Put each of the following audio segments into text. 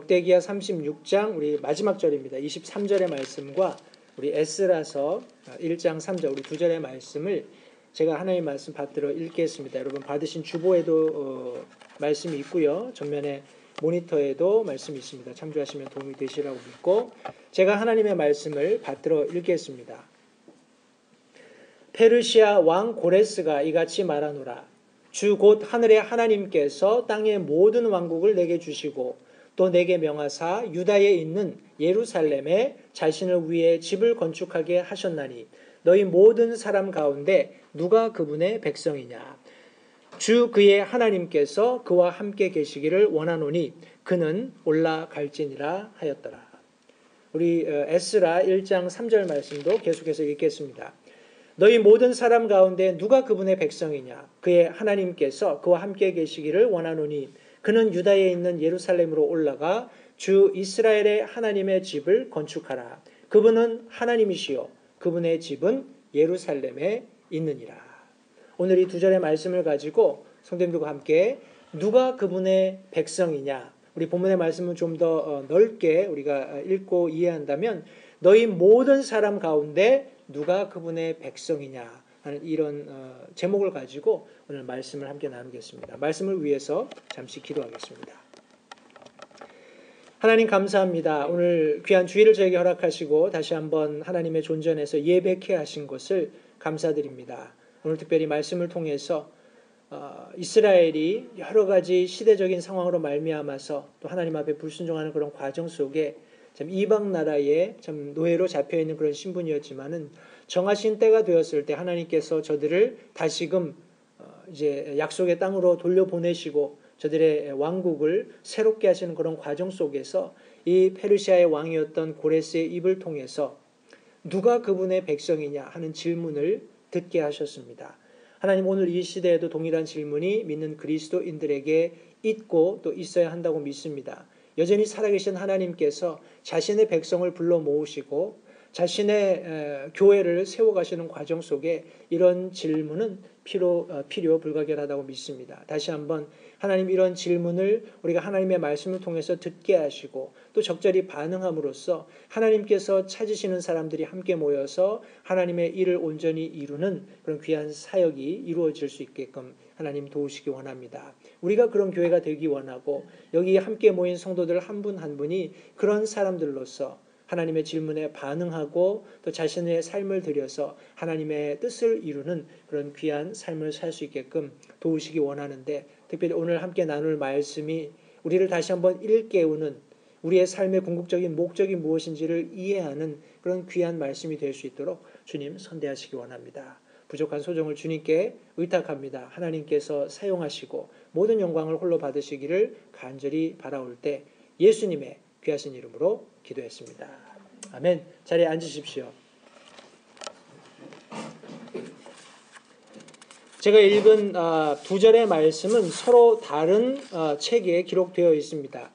역대기야 36장 우리 마지막 절입니다. 23절의 말씀과 우리 에스라서 1장 3절 우리 두 절의 말씀을 제가 하나님의 말씀 받들어 읽겠습니다. 여러분 받으신 주보에도 말씀이 있고요. 전면에 모니터에도 말씀이 있습니다. 참조하시면 도움이 되시라고 믿고 제가 하나님의 말씀을 받들어 읽겠습니다. 페르시아 왕 고레스가 이같이 말하노라. 주 곧 하늘의 하나님께서 땅의 모든 왕국을 내게 주시고 또 내게 명하사 유다에 있는 예루살렘에 자신을 위해 집을 건축하게 하셨나니 너희 모든 사람 가운데 누가 그분의 백성이냐. 주 그의 하나님께서 그와 함께 계시기를 원하노니 그는 올라갈지니라 하였더라. 우리 에스라 1장 3절 말씀도 계속해서 읽겠습니다. 너희 모든 사람 가운데 누가 그분의 백성이냐. 그의 하나님께서 그와 함께 계시기를 원하노니 그는 유다에 있는 예루살렘으로 올라가 주 이스라엘의 하나님의 집을 건축하라. 그분은 하나님이시요 그분의 집은 예루살렘에 있느니라. 오늘 이 두 절의 말씀을 가지고 성도님들과 함께 누가 그분의 백성이냐. 우리 본문의 말씀은 좀 더 넓게 우리가 읽고 이해한다면 너희 모든 사람 가운데 누가 그분의 백성이냐 하는 이런 제목을 가지고 오늘 말씀을 함께 나누겠습니다. 말씀을 위해서 잠시 기도하겠습니다. 하나님 감사합니다. 오늘 귀한 주일을 저에게 허락하시고 다시 한번 하나님의 존전에서 예배케 하신 것을 감사드립니다. 오늘 특별히 말씀을 통해서 이스라엘이 여러 가지 시대적인 상황으로 말미암아서 또 하나님 앞에 불순종하는 그런 과정 속에 참 이방 나라의 참 노예로 잡혀 있는 그런 신분이었지만은 정하신 때가 되었을 때 하나님께서 저들을 다시금 이제 약속의 땅으로 돌려보내시고 저들의 왕국을 새롭게 하시는 그런 과정 속에서 이 페르시아의 왕이었던 고레스의 입을 통해서 누가 그분의 백성이냐 하는 질문을 듣게 하셨습니다. 하나님 오늘 이 시대에도 동일한 질문이 믿는 그리스도인들에게 있고 또 있어야 한다고 믿습니다. 여전히 살아계신 하나님께서 자신의 백성을 불러 모으시고 자신의 교회를 세워가시는 과정 속에 이런 질문은 필요 불가결하다고 믿습니다. 다시 한번 하나님 이런 질문을 우리가 하나님의 말씀을 통해서 듣게 하시고 또 적절히 반응함으로써 하나님께서 찾으시는 사람들이 함께 모여서 하나님의 일을 온전히 이루는 그런 귀한 사역이 이루어질 수 있게끔 하나님 도우시기 원합니다. 우리가 그런 교회가 되기 원하고 여기 함께 모인 성도들 한 분 한 분이 그런 사람들로서 하나님의 질문에 반응하고 또 자신의 삶을 들여서 하나님의 뜻을 이루는 그런 귀한 삶을 살 수 있게끔 도우시기 원하는데 특별히 오늘 함께 나눌 말씀이 우리를 다시 한번 일깨우는 우리의 삶의 궁극적인 목적이 무엇인지를 이해하는 그런 귀한 말씀이 될 수 있도록 주님 선대하시기 원합니다. 부족한 소정을 주님께 의탁합니다. 하나님께서 사용하시고 모든 영광을 홀로 받으시기를 간절히 바라올 때 예수님의 귀하신 이름으로 기도했습니다. 아멘. 자리에 앉으십시오. 제가 읽은 두 절의 말씀은 서로 다른 책에 기록되어 있습니다.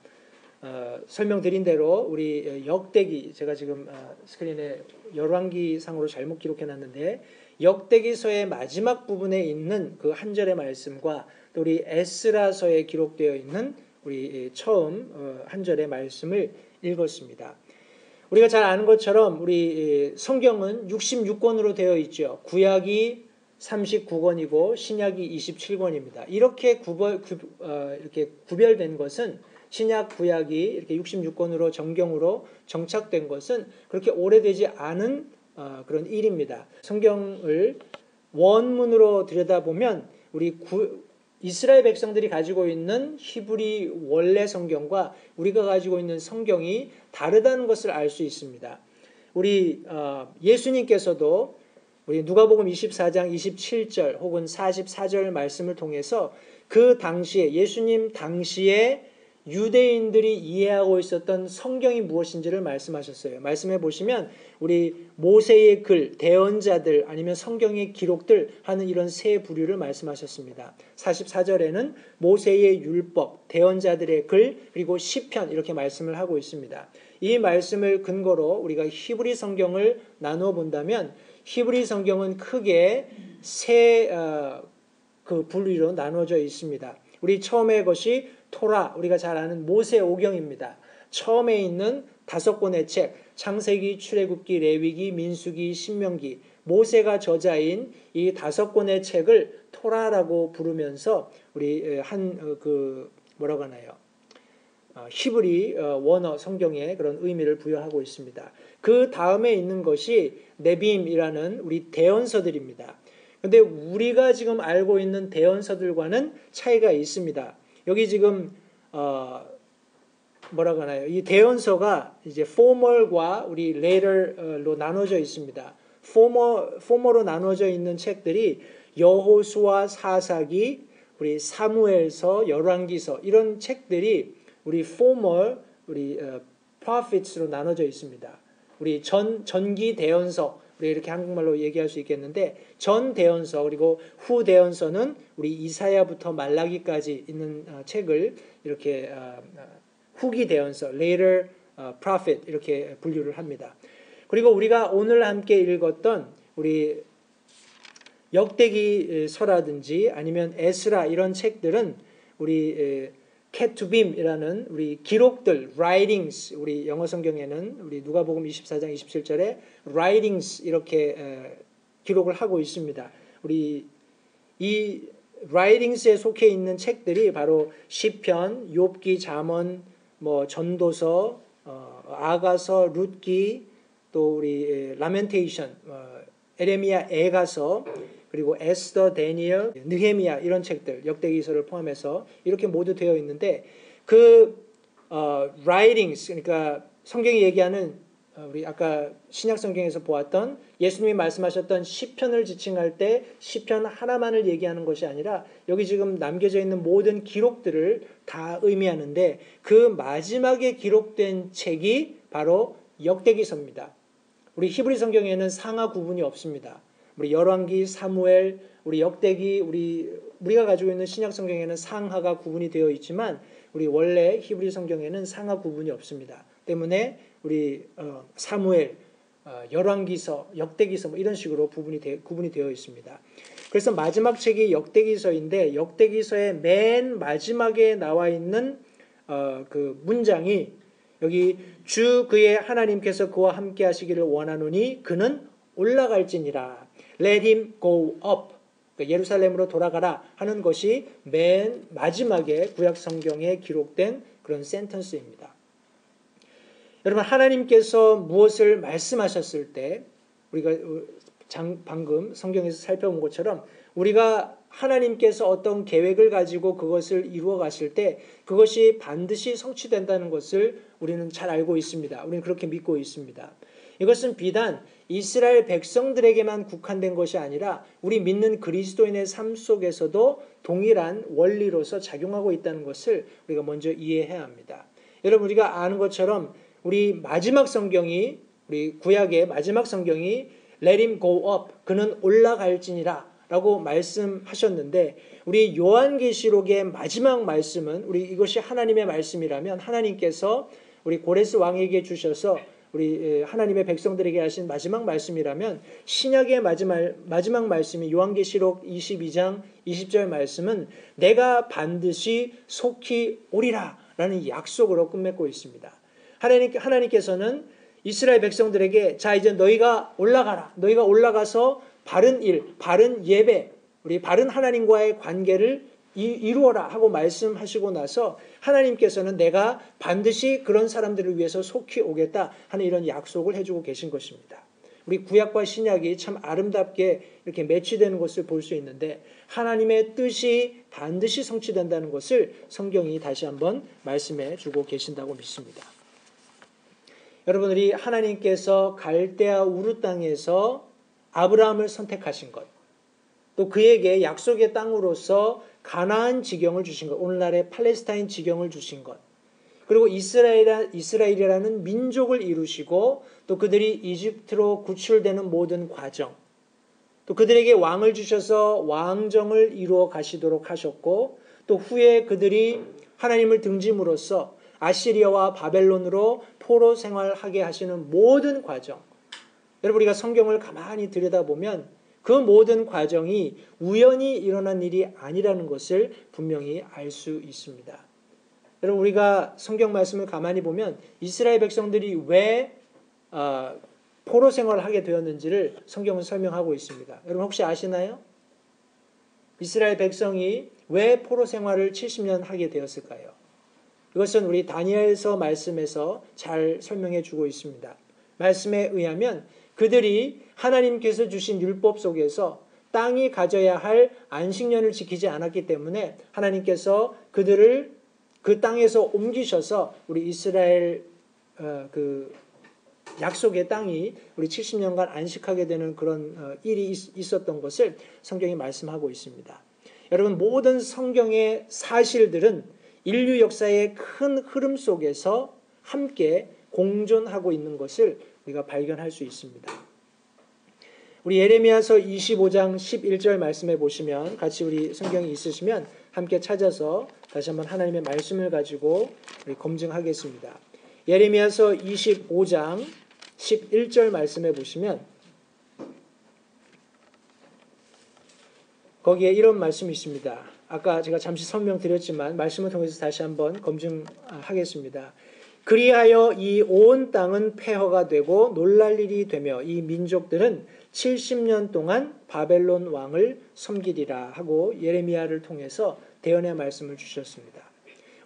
설명드린 대로 우리 역대기 제가 지금 스크린에 열왕기상으로 잘못 기록해놨는데 역대기서의 마지막 부분에 있는 그 한 절의 말씀과 또 우리 에스라서에 기록되어 있는 우리 처음 한 절의 말씀을 읽었습니다. 우리가 잘 아는 것처럼 우리 성경은 66권으로 되어 있죠. 구약이 39권이고 신약이 27권입니다. 이렇게 구별된 것은 신약 구약이 이렇게 66권으로 정경으로 정착된 것은 그렇게 오래되지 않은 그런 일입니다. 성경을 원문으로 들여다보면 우리 이스라엘 백성들이 가지고 있는 히브리 원래 성경과 우리가 가지고 있는 성경이 다르다는 것을 알 수 있습니다. 우리 예수님께서도 우리 누가복음 24장 27절 혹은 44절 말씀을 통해서 그 당시에 예수님 당시에 유대인들이 이해하고 있었던 성경이 무엇인지를 말씀하셨어요. 말씀해 보시면 우리 모세의 글, 대언자들 아니면 성경의 기록들 하는 이런 세 부류를 말씀하셨습니다. 44절에는 모세의 율법, 대언자들의 글, 그리고 시편 이렇게 말씀을 하고 있습니다. 이 말씀을 근거로 우리가 히브리 성경을 나누어 본다면 히브리 성경은 크게 세 분류로 나누어져 있습니다. 우리 처음에 것이 토라, 우리가 잘 아는 모세 오경입니다. 처음에 있는 5권의 책, 창세기, 출애굽기, 레위기, 민수기, 신명기, 모세가 저자인 이 5권의 책을 토라라고 부르면서 우리 뭐라고 하나요? 히브리 원어 성경에 그런 의미를 부여하고 있습니다. 그 다음에 있는 것이 네빔이라는 우리 대언서들입니다. 근데 우리가 지금 알고 있는 대언서들과는 차이가 있습니다. 여기 지금 뭐라고 하나요? 이 대언서가 이제 formal과 우리 later로 나눠져 있습니다. formal로 나눠져 있는 책들이 여호수아, 사사기, 우리 사무엘서, 열왕기서 이런 책들이 우리 formal, 우리 prophets로 나눠져 있습니다. 우리 전기 대언서, 우리 이렇게 한국말로 얘기할 수 있겠는데 전 대언서 그리고 후 대언서는 우리 이사야부터 말라기까지 있는 책을 이렇게 후기 대언서, later prophet 이렇게 분류를 합니다. 그리고 우리가 오늘 함께 읽었던 우리 역대기서라든지 아니면 에스라 이런 책들은 우리 케투빔이라는 우리 기록들, writings, 우리 영어 성경에는 우리 누가복음 24장 27절에 writings 이렇게 기록을 하고 있습니다. 우리 이 writings에 속해 있는 책들이 바로 시편, 욥기, 잠언, 뭐 전도서, 아가서, 룻기, 또 우리 라멘테이션, 에레미야, 에가서, 그리고 에스더, 다니엘, 느헤미야 이런 책들, 역대기서를 포함해서 이렇게 모두 되어 있는데 그 writings 그러니까 성경이 얘기하는 우리 아까 신약 성경에서 보았던 예수님이 말씀하셨던 시편을 지칭할 때 시편 하나만을 얘기하는 것이 아니라 여기 지금 남겨져 있는 모든 기록들을 다 의미하는데 그 마지막에 기록된 책이 바로 역대기서입니다. 우리 히브리 성경에는 상하 구분이 없습니다. 우리 열왕기, 사무엘, 우리 역대기, 우리가 가지고 있는 신약 성경에는 상하가 구분이 되어 있지만 우리 원래 히브리 성경에는 상하 구분이 없습니다. 때문에 우리 사무엘, 열왕기서, 역대기서 뭐 이런 식으로 구분이 되어 있습니다. 그래서 마지막 책이 역대기서인데 역대기서의 맨 마지막에 나와 있는 그 문장이 여기 주 그의 하나님께서 그와 함께 하시기를 원하노니 그는 올라갈지니라. Let him go up. 그러니까 예루살렘으로 돌아가라 하는 것이 맨 마지막에 구약 성경에 기록된 그런 센턴스입니다. 여러분 하나님께서 무엇을 말씀하셨을 때 우리가 방금 성경에서 살펴본 것처럼 우리가 하나님께서 어떤 계획을 가지고 그것을 이루어 가실 때 그것이 반드시 성취된다는 것을 우리는 잘 알고 있습니다. 우리는 그렇게 믿고 있습니다. 이것은 비단 이스라엘 백성들에게만 국한된 것이 아니라 우리 믿는 그리스도인의 삶 속에서도 동일한 원리로서 작용하고 있다는 것을 우리가 먼저 이해해야 합니다. 여러분 우리가 아는 것처럼 우리 마지막 성경이 우리 구약의 마지막 성경이 Let him go up. 그는 올라갈지니라 라고 말씀하셨는데 우리 요한계시록의 마지막 말씀은 우리 이것이 하나님의 말씀이라면 하나님께서 우리 고레스 왕에게 주셔서 우리 하나님의 백성들에게 하신 마지막 말씀이라면 신약의 마지막 말씀이 요한계시록 22장 20절 말씀은 내가 반드시 속히 오리라 라는 약속으로 끝맺고 있습니다. 하나님께서는 이스라엘 백성들에게 자 이제 너희가 올라가라. 너희가 올라가서 바른 일, 바른 예배, 우리 바른 하나님과의 관계를 이루어라 하고 말씀하시고 나서 하나님께서는 내가 반드시 그런 사람들을 위해서 속히 오겠다 하는 이런 약속을 해주고 계신 것입니다. 우리 구약과 신약이 참 아름답게 이렇게 매치되는 것을 볼 수 있는데 하나님의 뜻이 반드시 성취된다는 것을 성경이 다시 한번 말씀해 주고 계신다고 믿습니다. 여러분들이 하나님께서 갈대아 우르 땅에서 아브라함을 선택하신 것, 또 그에게 약속의 땅으로서 가나안 지경을 주신 것, 오늘날의 팔레스타인 지경을 주신 것, 그리고 이스라엘이라는 민족을 이루시고 또 그들이 이집트로 구출되는 모든 과정, 또 그들에게 왕을 주셔서 왕정을 이루어 가시도록 하셨고 또 후에 그들이 하나님을 등짐으로써 아시리아와 바벨론으로 포로 생활하게 하시는 모든 과정, 여러분 우리가 성경을 가만히 들여다보면 그 모든 과정이 우연히 일어난 일이 아니라는 것을 분명히 알 수 있습니다. 여러분 우리가 성경 말씀을 가만히 보면 이스라엘 백성들이 왜 포로 생활을 하게 되었는지를 성경은 설명하고 있습니다. 여러분 혹시 아시나요? 이스라엘 백성이 왜 포로 생활을 70년 하게 되었을까요? 이것은 우리 다니엘서 말씀에서 잘 설명해 주고 있습니다. 말씀에 의하면 그들이 하나님께서 주신 율법 속에서 땅이 가져야 할 안식년을 지키지 않았기 때문에 하나님께서 그들을 그 땅에서 옮기셔서 우리 이스라엘 그 약속의 땅이 우리 70년간 안식하게 되는 그런 일이 있었던 것을 성경이 말씀하고 있습니다. 여러분 모든 성경의 사실들은 인류 역사의 큰 흐름 속에서 함께 공존하고 있는 것을 우리가 발견할 수 있습니다. 우리 예레미야서 25장 11절 말씀해 보시면 같이 우리 성경이 있으시면 함께 찾아서 다시 한번 하나님의 말씀을 가지고 우리 검증하겠습니다. 예레미야서 25장 11절 말씀해 보시면 거기에 이런 말씀이 있습니다. 아까 제가 잠시 설명드렸지만 말씀을 통해서 다시 한번 검증하겠습니다. 그리하여 이 온 땅은 폐허가 되고 놀랄 일이 되며 이 민족들은 70년 동안 바벨론 왕을 섬기리라 하고 예레미야를 통해서 대언의 말씀을 주셨습니다.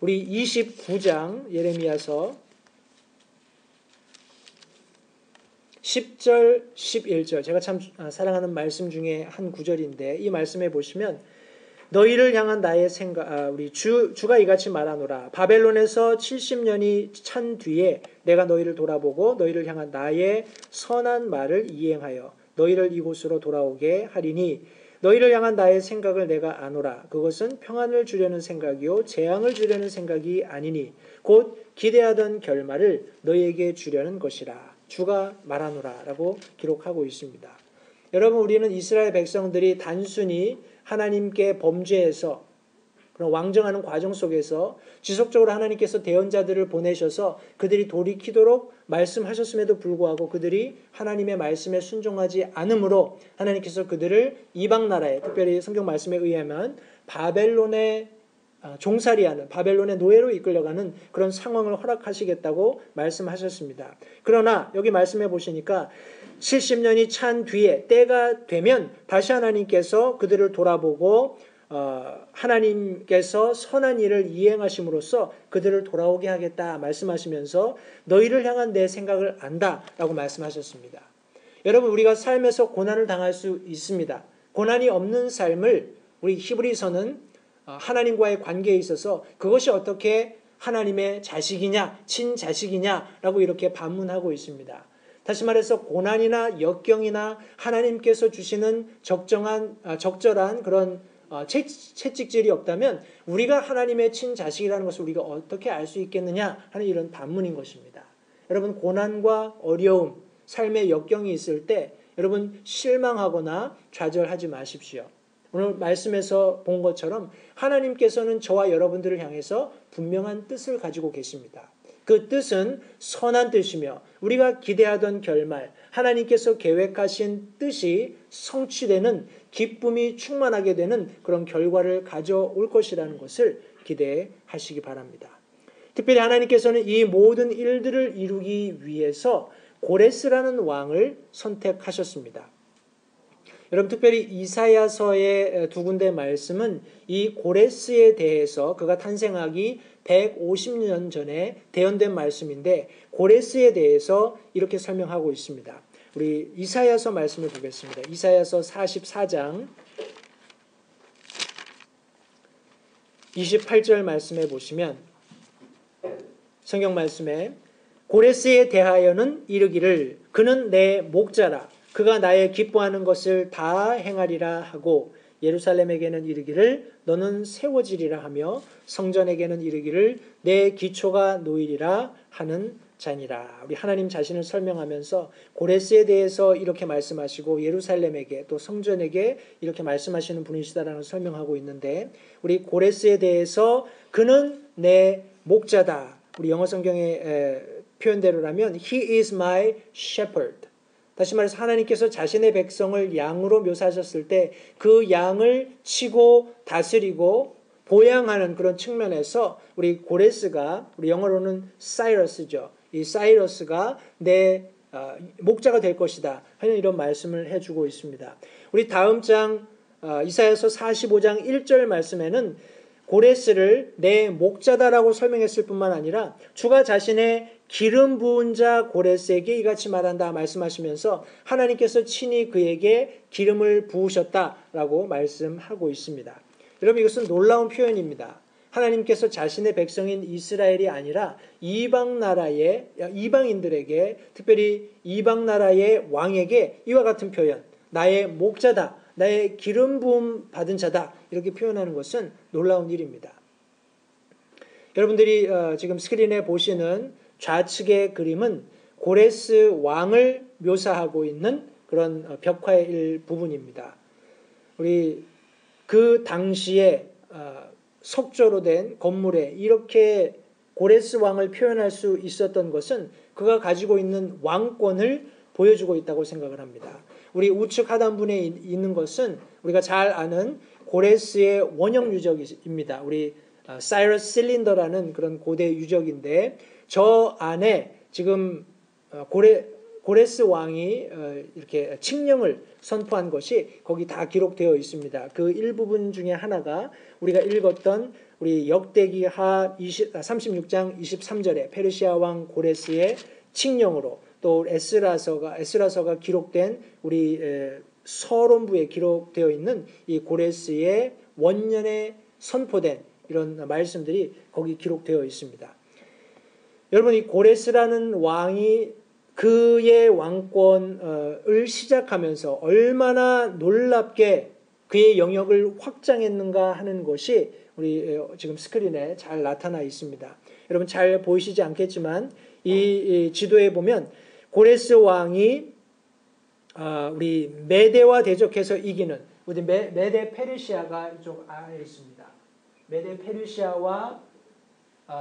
우리 29장 예레미야서 10절, 11절 제가 참 사랑하는 말씀 중에 한 구절인데 이 말씀에 보시면 너희를 향한 나의 생각, 우리 주가 이같이 말하노라. 바벨론에서 70년이 찬 뒤에 내가 너희를 돌아보고 너희를 향한 나의 선한 말을 이행하여 너희를 이곳으로 돌아오게 하리니 너희를 향한 나의 생각을 내가 아노라. 그것은 평안을 주려는 생각이요 재앙을 주려는 생각이 아니니 곧 기대하던 결말을 너희에게 주려는 것이라. 주가 말하노라 라고 기록하고 있습니다. 여러분 우리는 이스라엘 백성들이 단순히 하나님께 범죄해서 그런 왕정하는 과정 속에서 지속적으로 하나님께서 대언자들을 보내셔서 그들이 돌이키도록 말씀하셨음에도 불구하고 그들이 하나님의 말씀에 순종하지 않으므로 하나님께서 그들을 이방 나라에 특별히 성경 말씀에 의하면 바벨론의 종살이하는 바벨론의 노예로 이끌려가는 그런 상황을 허락하시겠다고 말씀하셨습니다. 그러나 여기 말씀해 보시니까 70년이 찬 뒤에 때가 되면 다시 하나님께서 그들을 돌아보고 하나님께서 선한 일을 이행하심으로써 그들을 돌아오게 하겠다 말씀하시면서 너희를 향한 내 생각을 안다라고 말씀하셨습니다. 여러분 우리가 삶에서 고난을 당할 수 있습니다. 고난이 없는 삶을 우리 히브리서는 하나님과의 관계에 있어서 그것이 어떻게 하나님의 자식이냐 친자식이냐라고 이렇게 반문하고 있습니다. 다시 말해서 고난이나 역경이나 하나님께서 주시는 적절한 그런 채찍질이 없다면 우리가 하나님의 친자식이라는 것을 우리가 어떻게 알 수 있겠느냐 하는 이런 반문인 것입니다. 여러분 고난과 어려움, 삶의 역경이 있을 때 여러분 실망하거나 좌절하지 마십시오. 오늘 말씀에서 본 것처럼 하나님께서는 저와 여러분들을 향해서 분명한 뜻을 가지고 계십니다. 그 뜻은 선한 뜻이며 우리가 기대하던 결말, 하나님께서 계획하신 뜻이 성취되는 기쁨이 충만하게 되는 그런 결과를 가져올 것이라는 것을 기대하시기 바랍니다. 특별히 하나님께서는 이 모든 일들을 이루기 위해서 고레스라는 왕을 선택하셨습니다. 여러분 특별히 이사야서의 두 군데 말씀은 이 고레스에 대해서 그가 탄생하기 150년 전에 대언된 말씀인데 고레스에 대해서 이렇게 설명하고 있습니다. 우리 이사야서 말씀을 보겠습니다. 이사야서 44장 28절 말씀에 보시면 성경 말씀에 고레스에 대하여는 이르기를 그는 내 목자라 그가 나의 기뻐하는 것을 다 행하리라 하고 예루살렘에게는 이르기를 너는 세워지리라 하며 성전에게는 이르기를 내 기초가 놓이리라 하는 자니라. 우리 하나님 자신을 설명하면서 고레스에 대해서 이렇게 말씀하시고 예루살렘에게 또 성전에게 이렇게 말씀하시는 분이시다라는 설명하고 있는데 우리 고레스에 대해서 그는 내 목자다. 우리 영어 성경의 표현대로라면 He is my shepherd. 다시 말해서 하나님께서 자신의 백성을 양으로 묘사하셨을 때 그 양을 치고 다스리고 보양하는 그런 측면에서 우리 고레스가, 우리 영어로는 사이러스죠. 이 사이러스가 내 목자가 될 것이다 하는 이런 말씀을 해주고 있습니다. 우리 다음 장 이사야서 45장 1절 말씀에는 고레스를 내 목자다라고 설명했을 뿐만 아니라 주가 자신의 기름 부은 자 고레스에게 이같이 말한다 말씀하시면서 하나님께서 친히 그에게 기름을 부으셨다라고 말씀하고 있습니다. 여러분, 이것은 놀라운 표현입니다. 하나님께서 자신의 백성인 이스라엘이 아니라 이방인들에게, 특별히 이방 나라의 왕에게 이와 같은 표현, 나의 목자다, 나의 기름 부음 받은 자다, 이렇게 표현하는 것은 놀라운 일입니다. 여러분들이 지금 스크린에 보시는 좌측의 그림은 고레스 왕을 묘사하고 있는 그런 벽화의 일부분입니다. 우리 그 당시에 석조로 된 건물에 이렇게 고레스 왕을 표현할 수 있었던 것은 그가 가지고 있는 왕권을 보여주고 있다고 생각을 합니다. 우리 우측 하단분에 있는 것은 우리가 잘 아는 고레스의 원형 유적입니다. 우리 사이러스 실린더라는 그런 고대 유적인데 저 안에 지금 고레스 왕이 이렇게 칙령을 선포한 것이 거기 다 기록되어 있습니다. 그 일부분 중에 하나가 우리가 읽었던 우리 역대기하 36장 23절에 페르시아 왕 고레스의 칙령으로, 또 에스라서가 기록된 우리 서론부에 기록되어 있는 이 고레스의 원년에 선포된 이런 말씀들이 거기 기록되어 있습니다. 여러분, 이 고레스라는 왕이 그의 왕권을 시작하면서 얼마나 놀랍게 그의 영역을 확장했는가 하는 것이 우리 지금 스크린에 잘 나타나 있습니다. 여러분, 잘 보이시지 않겠지만 이 지도에 보면 고레스 왕이 우리 메대와 대적해서 이기는, 우리 메대 페르시아가 이쪽 아래에 있습니다. 메대 페르시아와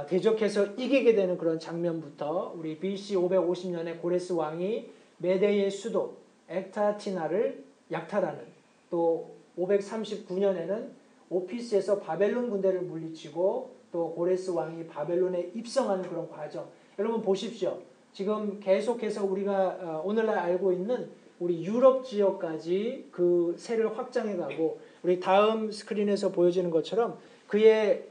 대적해서 이기게 되는 그런 장면부터 우리 BC 550년에 고레스 왕이 메대의 수도 엑타티나를 약탈하는, 또 539년에는 오피스에서 바벨론 군대를 물리치고 또 고레스 왕이 바벨론에 입성하는 그런 과정. 여러분 보십시오. 지금 계속해서 우리가 오늘날 알고 있는 우리 유럽 지역까지 그 세를 확장해가고, 우리 다음 스크린에서 보여지는 것처럼 그의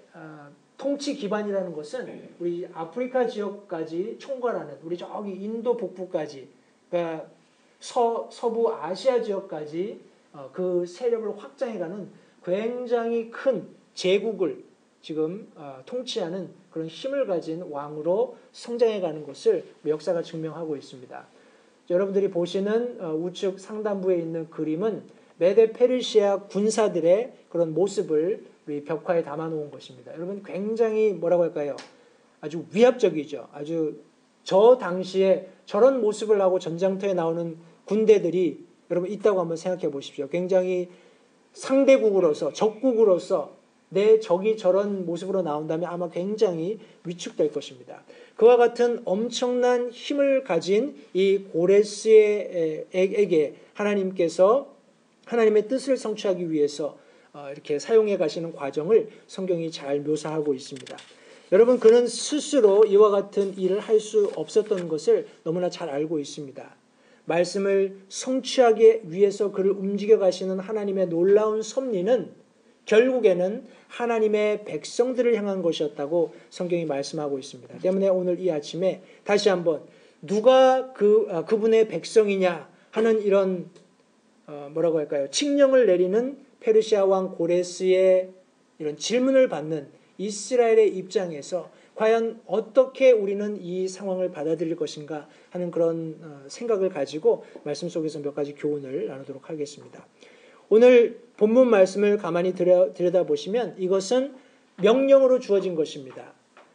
통치 기반이라는 것은 우리 아프리카 지역까지 총괄하는, 우리 저기 인도 북부까지, 그러니까 서부 아시아 지역까지 그 세력을 확장해가는 굉장히 큰 제국을 지금 통치하는 그런 힘을 가진 왕으로 성장해가는 것을 역사가 증명하고 있습니다. 여러분들이 보시는 우측 상단부에 있는 그림은 메데 페르시아 군사들의 그런 모습을 우리 벽화에 담아놓은 것입니다. 여러분, 굉장히 뭐라고 할까요? 아주 위압적이죠. 아주 저 당시에 저런 모습을 하고 전장터에 나오는 군대들이 여러분 있다고 한번 생각해 보십시오. 굉장히 상대국으로서, 적국으로서 내 적이 저런 모습으로 나온다면 아마 굉장히 위축될 것입니다. 그와 같은 엄청난 힘을 가진 이 고레스에게 하나님께서 하나님의 뜻을 성취하기 위해서 이렇게 사용해 가시는 과정을 성경이 잘 묘사하고 있습니다. 여러분, 그는 스스로 이와 같은 일을 할 수 없었던 것을 너무나 잘 알고 있습니다. 말씀을 성취하기 위해서 그를 움직여 가시는 하나님의 놀라운 섭리는 결국에는 하나님의 백성들을 향한 것이었다고 성경이 말씀하고 있습니다. 때문에 오늘 이 아침에 다시 한번 누가 그분의 백성이냐 하는 이런 뭐라고 할까요? 칙령을 내리는 페르시아 왕 고레스의 이런 질문을 받는 이스라엘의 입장에서 과연 어떻게 우리는 이 상황을 받아들일 것인가 하는 그런 생각을 가지고 말씀 속에서 몇 가지 교훈을 나누도록 하겠습니다. 오늘 본문 말씀을 가만히 들여다보시면 이것은 명령으로 주어진 것입니다.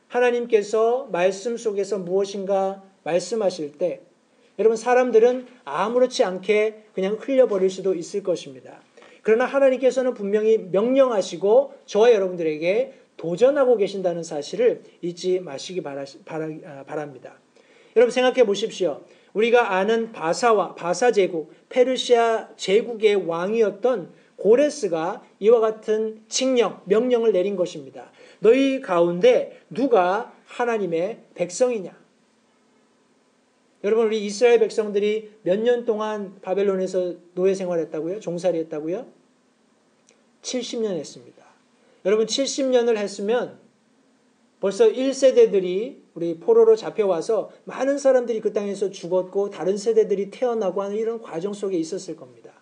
하나님께서 말씀 속에서 무엇인가 말씀하실 때 여러분, 사람들은 아무렇지 않게 그냥 흘려버릴 수도 있을 것입니다. 그러나 하나님께서는 분명히 명령하시고 저와 여러분들에게 도전하고 계신다는 사실을 잊지 마시기 바랍니다. 여러분, 생각해 보십시오. 우리가 아는 바사 제국, 페르시아 제국의 왕이었던 고레스가 이와 같은 칙령, 명령을 내린 것입니다. 너희 가운데 누가 하나님의 백성이냐? 여러분, 우리 이스라엘 백성들이 몇 년 동안 바벨론에서 노예 생활했다고요? 종살이 했다고요? 70년 했습니다. 여러분, 70년을 했으면 벌써 1세대들이 우리 포로로 잡혀와서 많은 사람들이 그 땅에서 죽었고 다른 세대들이 태어나고 하는 이런 과정 속에 있었을 겁니다.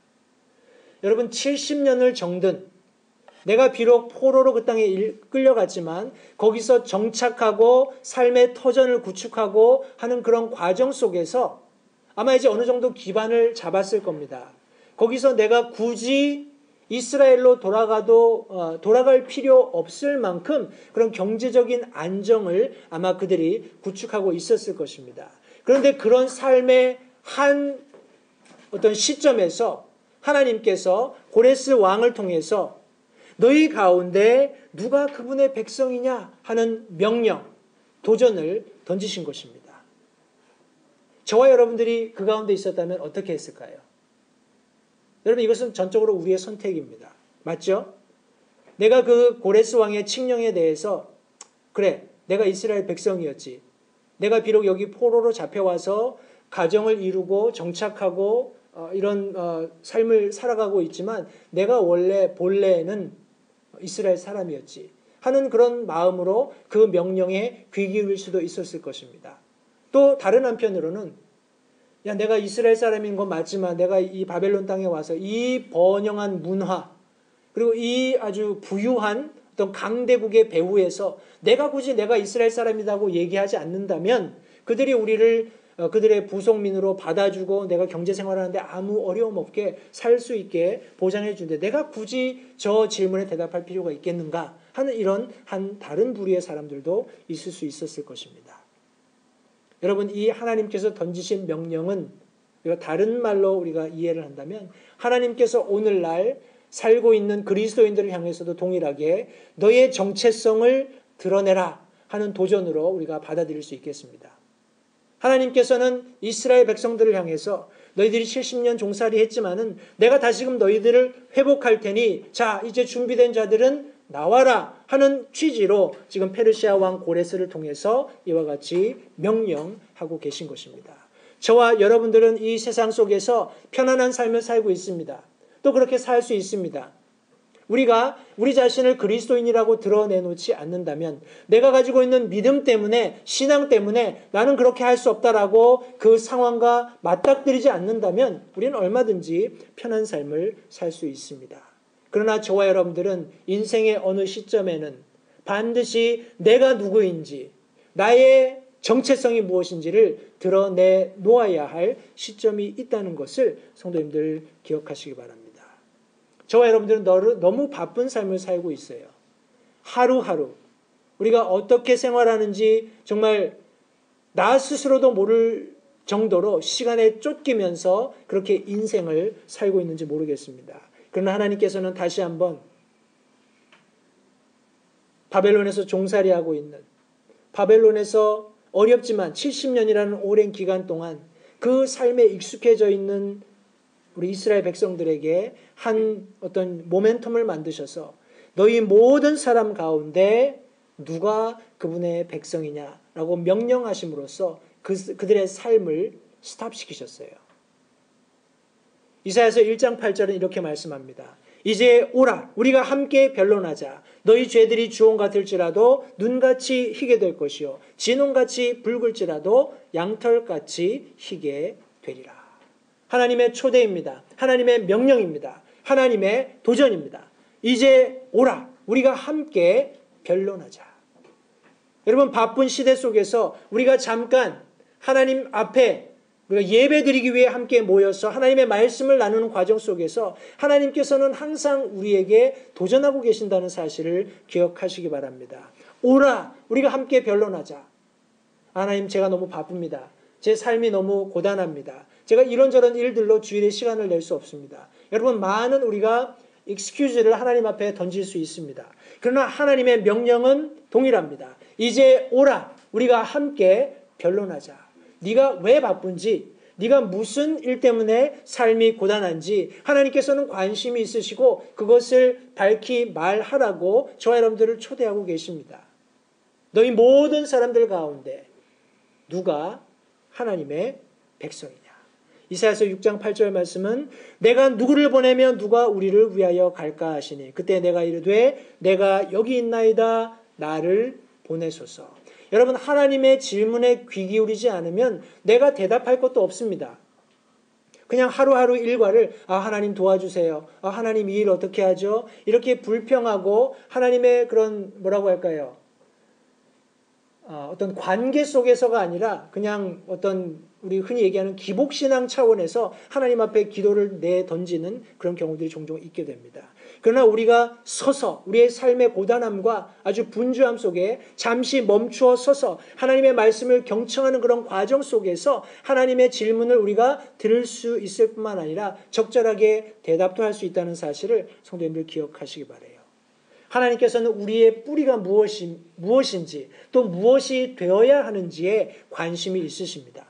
여러분, 70년을 정든, 내가 비록 포로로 그 땅에 끌려갔지만 거기서 정착하고 삶의 터전을 구축하고 하는 그런 과정 속에서 아마 이제 어느 정도 기반을 잡았을 겁니다. 거기서 내가 굳이 이스라엘로 돌아갈 필요 없을 만큼 그런 경제적인 안정을 아마 그들이 구축하고 있었을 것입니다. 그런데 그런 삶의 한 어떤 시점에서 하나님께서 고레스 왕을 통해서 너희 가운데 누가 그분의 백성이냐 하는 명령, 도전을 던지신 것입니다. 저와 여러분들이 그 가운데 있었다면 어떻게 했을까요? 여러분, 이것은 전적으로 우리의 선택입니다. 맞죠? 내가 그 고레스 왕의 칙령에 대해서 그래, 내가 이스라엘 백성이었지. 내가 비록 여기 포로로 잡혀와서 가정을 이루고 정착하고 이런 삶을 살아가고 있지만 내가 원래 본래는 이스라엘 사람이었지 하는 그런 마음으로 그 명령에 귀 기울일 수도 있었을 것입니다. 또 다른 한편으로는 야, 내가 이스라엘 사람인 건 맞지만 내가 이 바벨론 땅에 와서 이 번영한 문화 그리고 이 아주 부유한 어떤 강대국의 배후에서 내가 굳이 내가 이스라엘 사람이라고 얘기하지 않는다면 그들이 우리를 그들의 부속민으로 받아주고 내가 경제생활을 하는데 아무 어려움 없게 살 수 있게 보장해 주는데 내가 굳이 저 질문에 대답할 필요가 있겠는가 하는 이런 한 다른 부류의 사람들도 있을 수 있었을 것입니다. 여러분, 이 하나님께서 던지신 명령은 우리가 다른 말로 우리가 이해를 한다면 하나님께서 오늘날 살고 있는 그리스도인들을 향해서도 동일하게 너의 정체성을 드러내라 하는 도전으로 우리가 받아들일 수 있겠습니다. 하나님께서는 이스라엘 백성들을 향해서 너희들이 70년 종살이 했지만은 내가 다시금 너희들을 회복할 테니 자, 이제 준비된 자들은 나와라 하는 취지로 지금 페르시아 왕 고레스를 통해서 이와 같이 명령하고 계신 것입니다. 저와 여러분들은 이 세상 속에서 편안한 삶을 살고 있습니다. 또 그렇게 살 수 있습니다. 우리가 우리 자신을 그리스도인이라고 드러내놓지 않는다면 내가 가지고 있는 믿음 때문에 신앙 때문에 나는 그렇게 할 수 없다라고 그 상황과 맞닥뜨리지 않는다면 우리는 얼마든지 편한 삶을 살 수 있습니다. 그러나 저와 여러분들은 인생의 어느 시점에는 반드시 내가 누구인지 나의 정체성이 무엇인지를 드러내 놓아야 할 시점이 있다는 것을 성도님들 기억하시기 바랍니다. 저와 여러분들은 너무 바쁜 삶을 살고 있어요. 하루하루 우리가 어떻게 생활하는지 정말 나 스스로도 모를 정도로 시간에 쫓기면서 그렇게 인생을 살고 있는지 모르겠습니다. 그러나 하나님께서는 다시 한번 바벨론에서 종살이하고 있는 바벨론에서 어렵지만 70년이라는 오랜 기간 동안 그 삶에 익숙해져 있는 우리 이스라엘 백성들에게 한 어떤 모멘텀을 만드셔서 너희 모든 사람 가운데 누가 그분의 백성이냐라고 명령하심으로써 그들의 삶을 스탑시키셨어요. 이사야서 1장 8절은 이렇게 말씀합니다. 이제 오라 우리가 함께 변론하자. 너희 죄들이 주홍 같을지라도 눈같이 희게 될 것이요 진홍같이 붉을지라도 양털같이 희게 되리라. 하나님의 초대입니다. 하나님의 명령입니다. 하나님의 도전입니다. 이제 오라 우리가 함께 변론하자. 여러분, 바쁜 시대 속에서 우리가 잠깐 하나님 앞에 우리가 예배드리기 위해 함께 모여서 하나님의 말씀을 나누는 과정 속에서 하나님께서는 항상 우리에게 도전하고 계신다는 사실을 기억하시기 바랍니다. 오라 우리가 함께 변론하자. 하나님, 제가 너무 바쁩니다. 제 삶이 너무 고단합니다. 제가 이런저런 일들로 주일에 시간을 낼 수 없습니다. 여러분, 많은 우리가 excuse를 하나님 앞에 던질 수 있습니다. 그러나 하나님의 명령은 동일합니다. 이제 오라 우리가 함께 변론하자. 네가 왜 바쁜지, 네가 무슨 일 때문에 삶이 고단한지 하나님께서는 관심이 있으시고 그것을 밝히 말하라고 저와 여러분들을 초대하고 계십니다. 너희 모든 사람들 가운데 누가 하나님의 백성이냐. 이사야서 6장 8절 말씀은 내가 누구를 보내면 누가 우리를 위하여 갈까 하시니 그때 내가 이르되 내가 여기 있나이다 나를 보내소서. 여러분 하나님의 질문에 귀 기울이지 않으면 내가 대답할 것도 없습니다. 그냥 하루하루 일과를 하나님 도와주세요. 하나님 이 일 어떻게 하죠? 이렇게 불평하고 하나님의 그런 뭐라고 할까요? 어떤 관계 속에서가 아니라 그냥 어떤 우리 흔히 얘기하는 기복신앙 차원에서 하나님 앞에 기도를 내던지는 그런 경우들이 종종 있게 됩니다. 그러나 우리가 서서 우리의 삶의 고단함과 아주 분주함 속에 잠시 멈추어 서서 하나님의 말씀을 경청하는 그런 과정 속에서 하나님의 질문을 우리가 들을 수 있을 뿐만 아니라 적절하게 대답도 할 수 있다는 사실을 성도님들 기억하시기 바라요. 하나님께서는 우리의 뿌리가 무엇인지 또 무엇이 되어야 하는지에 관심이 있으십니다.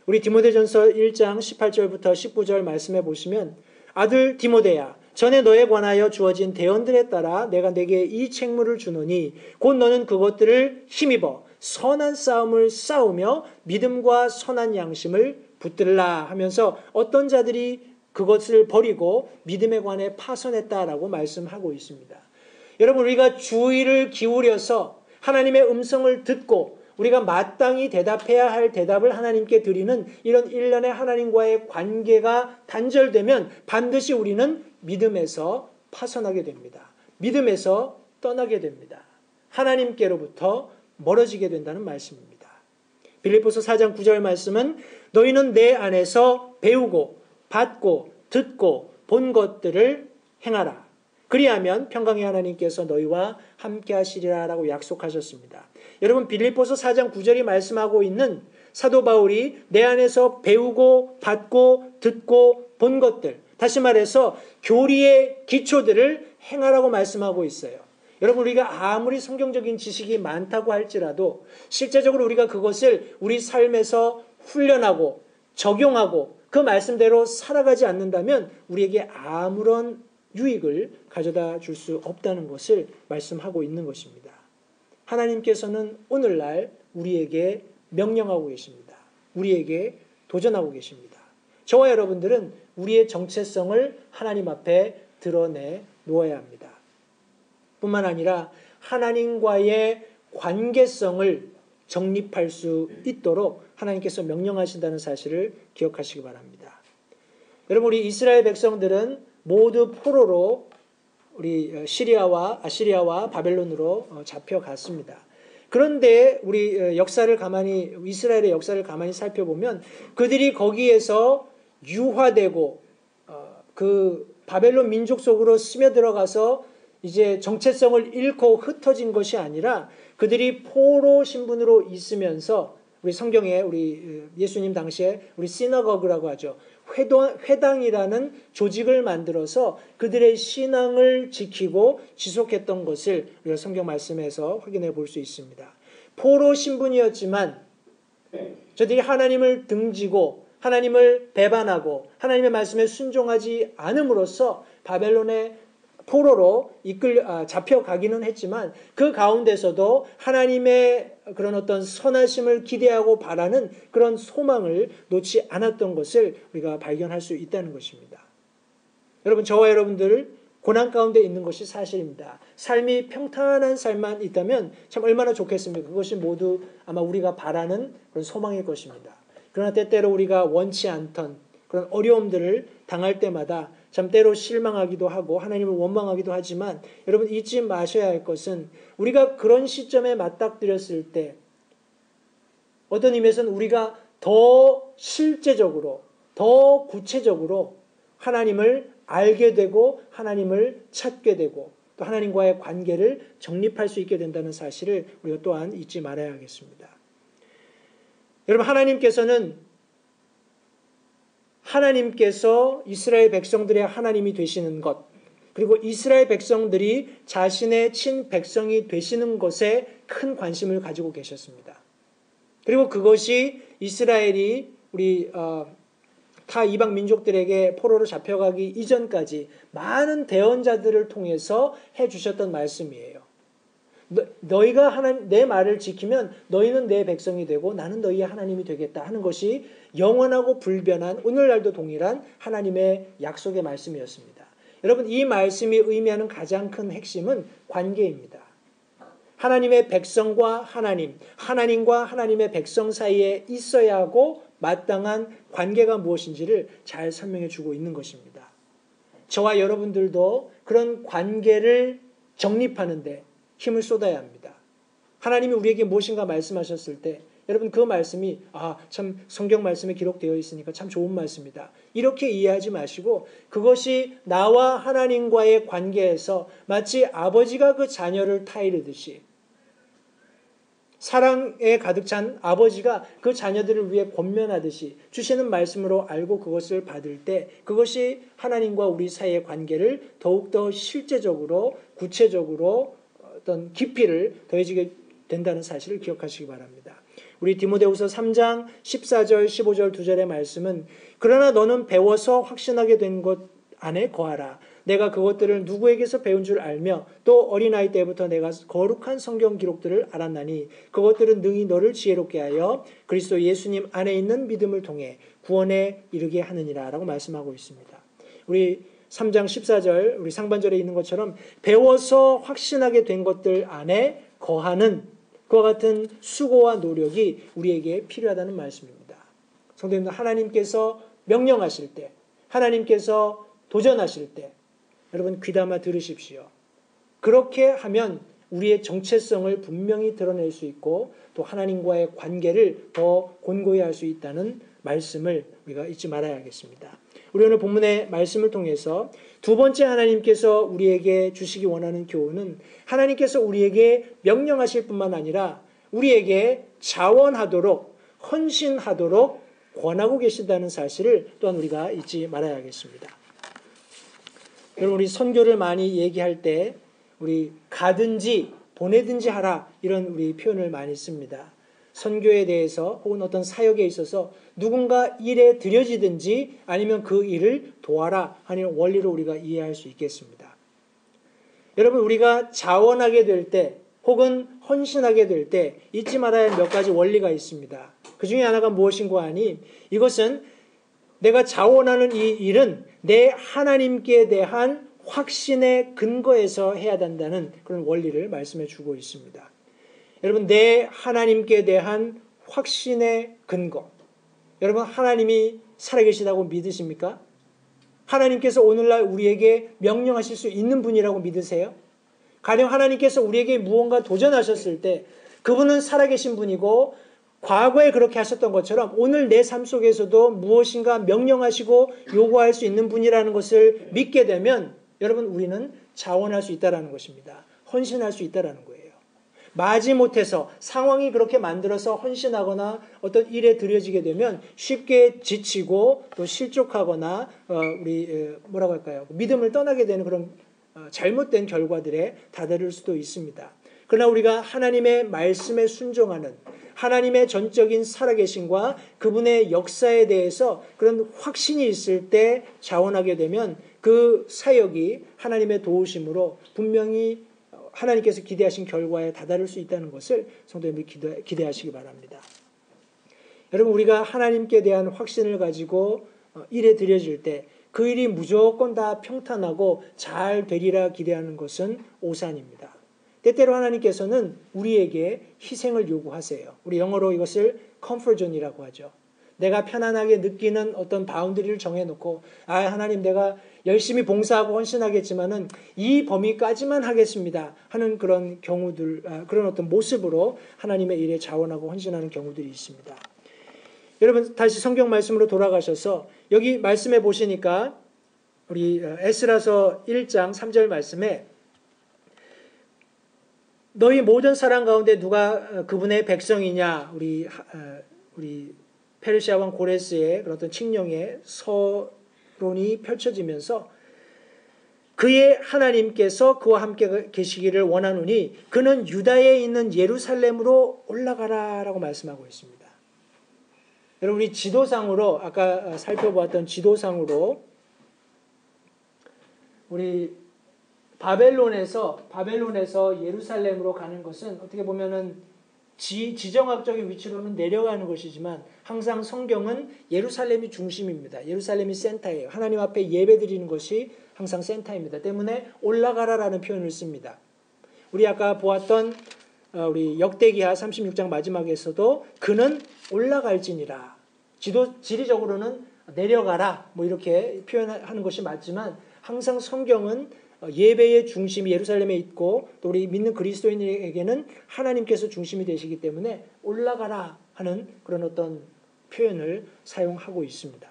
우리 디모데전서 1장 18절부터 19절 말씀해 보시면 아들 디모데야 전에 너에 관하여 주어진 대언들에 따라 내가 내게 이 책무를 주노니 곧 너는 그것들을 힘입어 선한 싸움을 싸우며 믿음과 선한 양심을 붙들라 하면서 어떤 자들이 그것을 버리고 믿음에 관해 파선했다라고 말씀하고 있습니다. 여러분 우리가 주의를 기울여서 하나님의 음성을 듣고 우리가 마땅히 대답해야 할 대답을 하나님께 드리는 이런 일련의 하나님과의 관계가 단절되면 반드시 우리는 믿음에서 파선하게 됩니다. 믿음에서 떠나게 됩니다. 하나님께로부터 멀어지게 된다는 말씀입니다. 빌립보서 4장 9절 말씀은 너희는 내 안에서 배우고 받고 듣고 본 것들을 행하라. 그리하면 평강의 하나님께서 너희와 함께 하시리라 라고 약속하셨습니다. 여러분 빌립보서 4장 9절이 말씀하고 있는 사도 바울이 내 안에서 배우고 받고 듣고 본 것들, 다시 말해서 교리의 기초들을 행하라고 말씀하고 있어요. 여러분 우리가 아무리 성경적인 지식이 많다고 할지라도 실제적으로 우리가 그것을 우리 삶에서 훈련하고 적용하고 그 말씀대로 살아가지 않는다면 우리에게 아무런 유익을 가져다 줄 수 없다는 것을 말씀하고 있는 것입니다. 하나님께서는 오늘날 우리에게 명령하고 계십니다. 우리에게 도전하고 계십니다. 저와 여러분들은 우리의 정체성을 하나님 앞에 드러내 놓아야 합니다. 뿐만 아니라 하나님과의 관계성을 정립할 수 있도록 하나님께서 명령하신다는 사실을 기억하시기 바랍니다. 여러분 우리 이스라엘 백성들은 모두 포로로 우리 아시리아와 바벨론으로 잡혀갔습니다. 그런데 우리 이스라엘의 역사를 가만히 살펴보면 그들이 거기에서 유화되고 그 바벨론 민족 속으로 스며들어가서 이제 정체성을 잃고 흩어진 것이 아니라 그들이 포로 신분으로 있으면서 우리 성경에 우리 예수님 당시에 우리 시너거그라고 하죠. 회당이라는 조직을 만들어서 그들의 신앙을 지키고 지속했던 것을 우리가 성경 말씀에서 확인해 볼 수 있습니다. 포로 신분이었지만 저들이 하나님을 등지고 하나님을 배반하고 하나님의 말씀에 순종하지 않음으로써 바벨론의 포로로 잡혀가기는 했지만 그 가운데서도 하나님의 그런 어떤 선하심을 기대하고 바라는 그런 소망을 놓지 않았던 것을 우리가 발견할 수 있다는 것입니다. 여러분 저와 여러분들 고난 가운데 있는 것이 사실입니다. 삶이 평탄한 삶만 있다면 참 얼마나 좋겠습니까? 그것이 모두 아마 우리가 바라는 그런 소망일 것입니다. 그러나 때때로 우리가 원치 않던 그런 어려움들을 당할 때마다 참 때로 실망하기도 하고 하나님을 원망하기도 하지만 여러분 잊지 마셔야 할 것은 우리가 그런 시점에 맞닥뜨렸을 때 어떤 의미에서는 우리가 더 실제적으로 더 구체적으로 하나님을 알게 되고 하나님을 찾게 되고 또 하나님과의 관계를 정립할 수 있게 된다는 사실을 우리가 또한 잊지 말아야 하겠습니다. 여러분 하나님께서 이스라엘 백성들의 하나님이 되시는 것, 그리고 이스라엘 백성들이 자신의 친백성이 되시는 것에 큰 관심을 가지고 계셨습니다. 그리고 그것이 이스라엘이 우리 타 이방 민족들에게 포로로 잡혀가기 이전까지 많은 대언자들을 통해서 해주셨던 말씀이에요. 너희가 내 말을 지키면 너희는 내 백성이 되고 나는 너희의 하나님이 되겠다 하는 것이 영원하고 불변한 오늘날도 동일한 하나님의 약속의 말씀이었습니다. 여러분, 이 말씀이 의미하는 가장 큰 핵심은 관계입니다. 하나님의 백성과 하나님과 하나님의 백성 사이에 있어야 하고 마땅한 관계가 무엇인지를 잘 설명해 주고 있는 것입니다. 저와 여러분들도 그런 관계를 정립하는데 힘을 쏟아야 합니다. 하나님이 우리에게 무엇인가 말씀하셨을 때 여러분 그 말씀이 참 성경 말씀에 기록되어 있으니까 참 좋은 말씀이다. 이렇게 이해하지 마시고 그것이 나와 하나님과의 관계에서 마치 아버지가 그 자녀를 타이르듯이 사랑에 가득 찬 아버지가 그 자녀들을 위해 권면하듯이 주시는 말씀으로 알고 그것을 받을 때 그것이 하나님과 우리 사이의 관계를 더욱더 실제적으로 구체적으로 어떤 깊이를 더해지게 된다는 사실을 기억하시기 바랍니다. 우리 디모데후서 3장 14절 15절 2절의 말씀은 그러나 너는 배워서 확신하게 된 것 안에 거하라. 내가 그것들을 누구에게서 배운 줄 알며 또 어린아이 때부터 내가 거룩한 성경 기록들을 알았나니 그것들은 능히 너를 지혜롭게 하여 그리스도 예수님 안에 있는 믿음을 통해 구원에 이르게 하느니라 라고 말씀하고 있습니다. 우리 3장 14절 우리 상반절에 있는 것처럼 배워서 확신하게 된 것들 안에 거하는 그와 같은 수고와 노력이 우리에게 필요하다는 말씀입니다. 성도님들, 하나님께서 명령하실 때, 하나님께서 도전하실 때 여러분 귀담아 들으십시오. 그렇게 하면 우리의 정체성을 분명히 드러낼 수 있고 또 하나님과의 관계를 더 곤고히 할 수 있다는 말씀을 우리가 잊지 말아야겠습니다. 우리 오늘 본문의 말씀을 통해서 두 번째 하나님께서 우리에게 주시기 원하는 교훈은 하나님께서 우리에게 명령하실 뿐만 아니라 우리에게 자원하도록 헌신하도록 권하고 계신다는 사실을 또한 우리가 잊지 말아야겠습니다. 여러분, 우리 선교를 많이 얘기할 때 우리 가든지 보내든지 하라 이런 우리 표현을 많이 씁니다. 선교에 대해서 혹은 어떤 사역에 있어서 누군가 일에 들여지든지 아니면 그 일을 도와라 하는 원리로 우리가 이해할 수 있겠습니다. 여러분, 우리가 자원하게 될 때 혹은 헌신하게 될 때 잊지 말아야 할 몇 가지 원리가 있습니다. 그 중에 하나가 무엇인고 하니 이것은 내가 자원하는 이 일은 내 하나님께 대한 확신의 근거에서 해야 된다는 그런 원리를 말씀해 주고 있습니다. 여러분, 내 하나님께 대한 확신의 근거. 여러분, 하나님이 살아계시다고 믿으십니까? 하나님께서 오늘날 우리에게 명령하실 수 있는 분이라고 믿으세요? 가령 하나님께서 우리에게 무언가 도전하셨을 때 그분은 살아계신 분이고 과거에 그렇게 하셨던 것처럼 오늘 내 삶 속에서도 무엇인가 명령하시고 요구할 수 있는 분이라는 것을 믿게 되면 여러분, 우리는 자원할 수 있다는 것입니다. 헌신할 수 있다는 거예요. 마지못해서 상황이 그렇게 만들어서 헌신하거나 어떤 일에 들여지게 되면 쉽게 지치고 또 실족하거나 뭐라고 할까요? 믿음을 떠나게 되는 그런 잘못된 결과들에 다다를 수도 있습니다. 그러나 우리가 하나님의 말씀에 순종하는 하나님의 전적인 살아계심과 그분의 역사에 대해서 그런 확신이 있을 때 자원하게 되면 그 사역이 하나님의 도우심으로 분명히 하나님께서 기대하신 결과에 다다를 수 있다는 것을 성도님들이 기대하시기 바랍니다. 여러분, 우리가 하나님께 대한 확신을 가지고 일에 들여질 때 그 일이 무조건 다 평탄하고 잘 되리라 기대하는 것은 오산입니다. 때때로 하나님께서는 우리에게 희생을 요구하세요. 우리 영어로 이것을 comfort zone이라고 하죠. 내가 편안하게 느끼는 어떤 바운더리를 정해놓고 하나님 내가 열심히 봉사하고 헌신하겠지만은 이 범위까지만 하겠습니다 하는 그런 경우들, 그런 어떤 모습으로 하나님의 일에 자원하고 헌신하는 경우들이 있습니다. 여러분, 다시 성경 말씀으로 돌아가셔서 여기 말씀해 보시니까 우리 에스라서 1장 3절 말씀에 너희 모든 사람 가운데 누가 그분의 백성이냐, 우리 페르시아 왕 고레스의 그런 어떤 칙령의 서론이 펼쳐지면서 그의 하나님께서 그와 함께 계시기를 원하노니 그는 유다에 있는 예루살렘으로 올라가라라고 말씀하고 있습니다. 여러분 우리 지도상으로 아까 살펴보았던 지도상으로 우리 바벨론에서 예루살렘으로 가는 것은 어떻게 보면은 지정학적인 위치로는 내려가는 것이지만 항상 성경은 예루살렘이 중심입니다. 예루살렘이 센터예요. 하나님 앞에 예배드리는 것이 항상 센터입니다. 때문에 올라가라라는 표현을 씁니다. 우리 아까 보았던 우리 역대기하 36장 마지막에서도 그는 올라갈지니라. 지리적으로는 내려가라 뭐 이렇게 표현하는 것이 맞지만 항상 성경은 예배의 중심이 예루살렘에 있고 또 우리 믿는 그리스도인에게는 하나님께서 중심이 되시기 때문에 올라가라 하는 그런 어떤 표현을 사용하고 있습니다.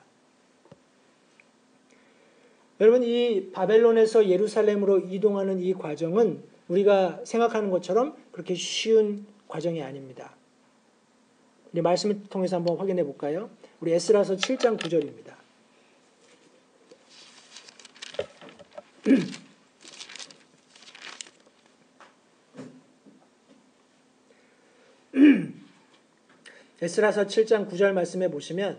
여러분 이 바벨론에서 예루살렘으로 이동하는 이 과정은 우리가 생각하는 것처럼 그렇게 쉬운 과정이 아닙니다. 우리 말씀을 통해서 한번 확인해 볼까요? 우리 에스라서 7장 9절입니다. 에스라서 7장 9절 말씀해 보시면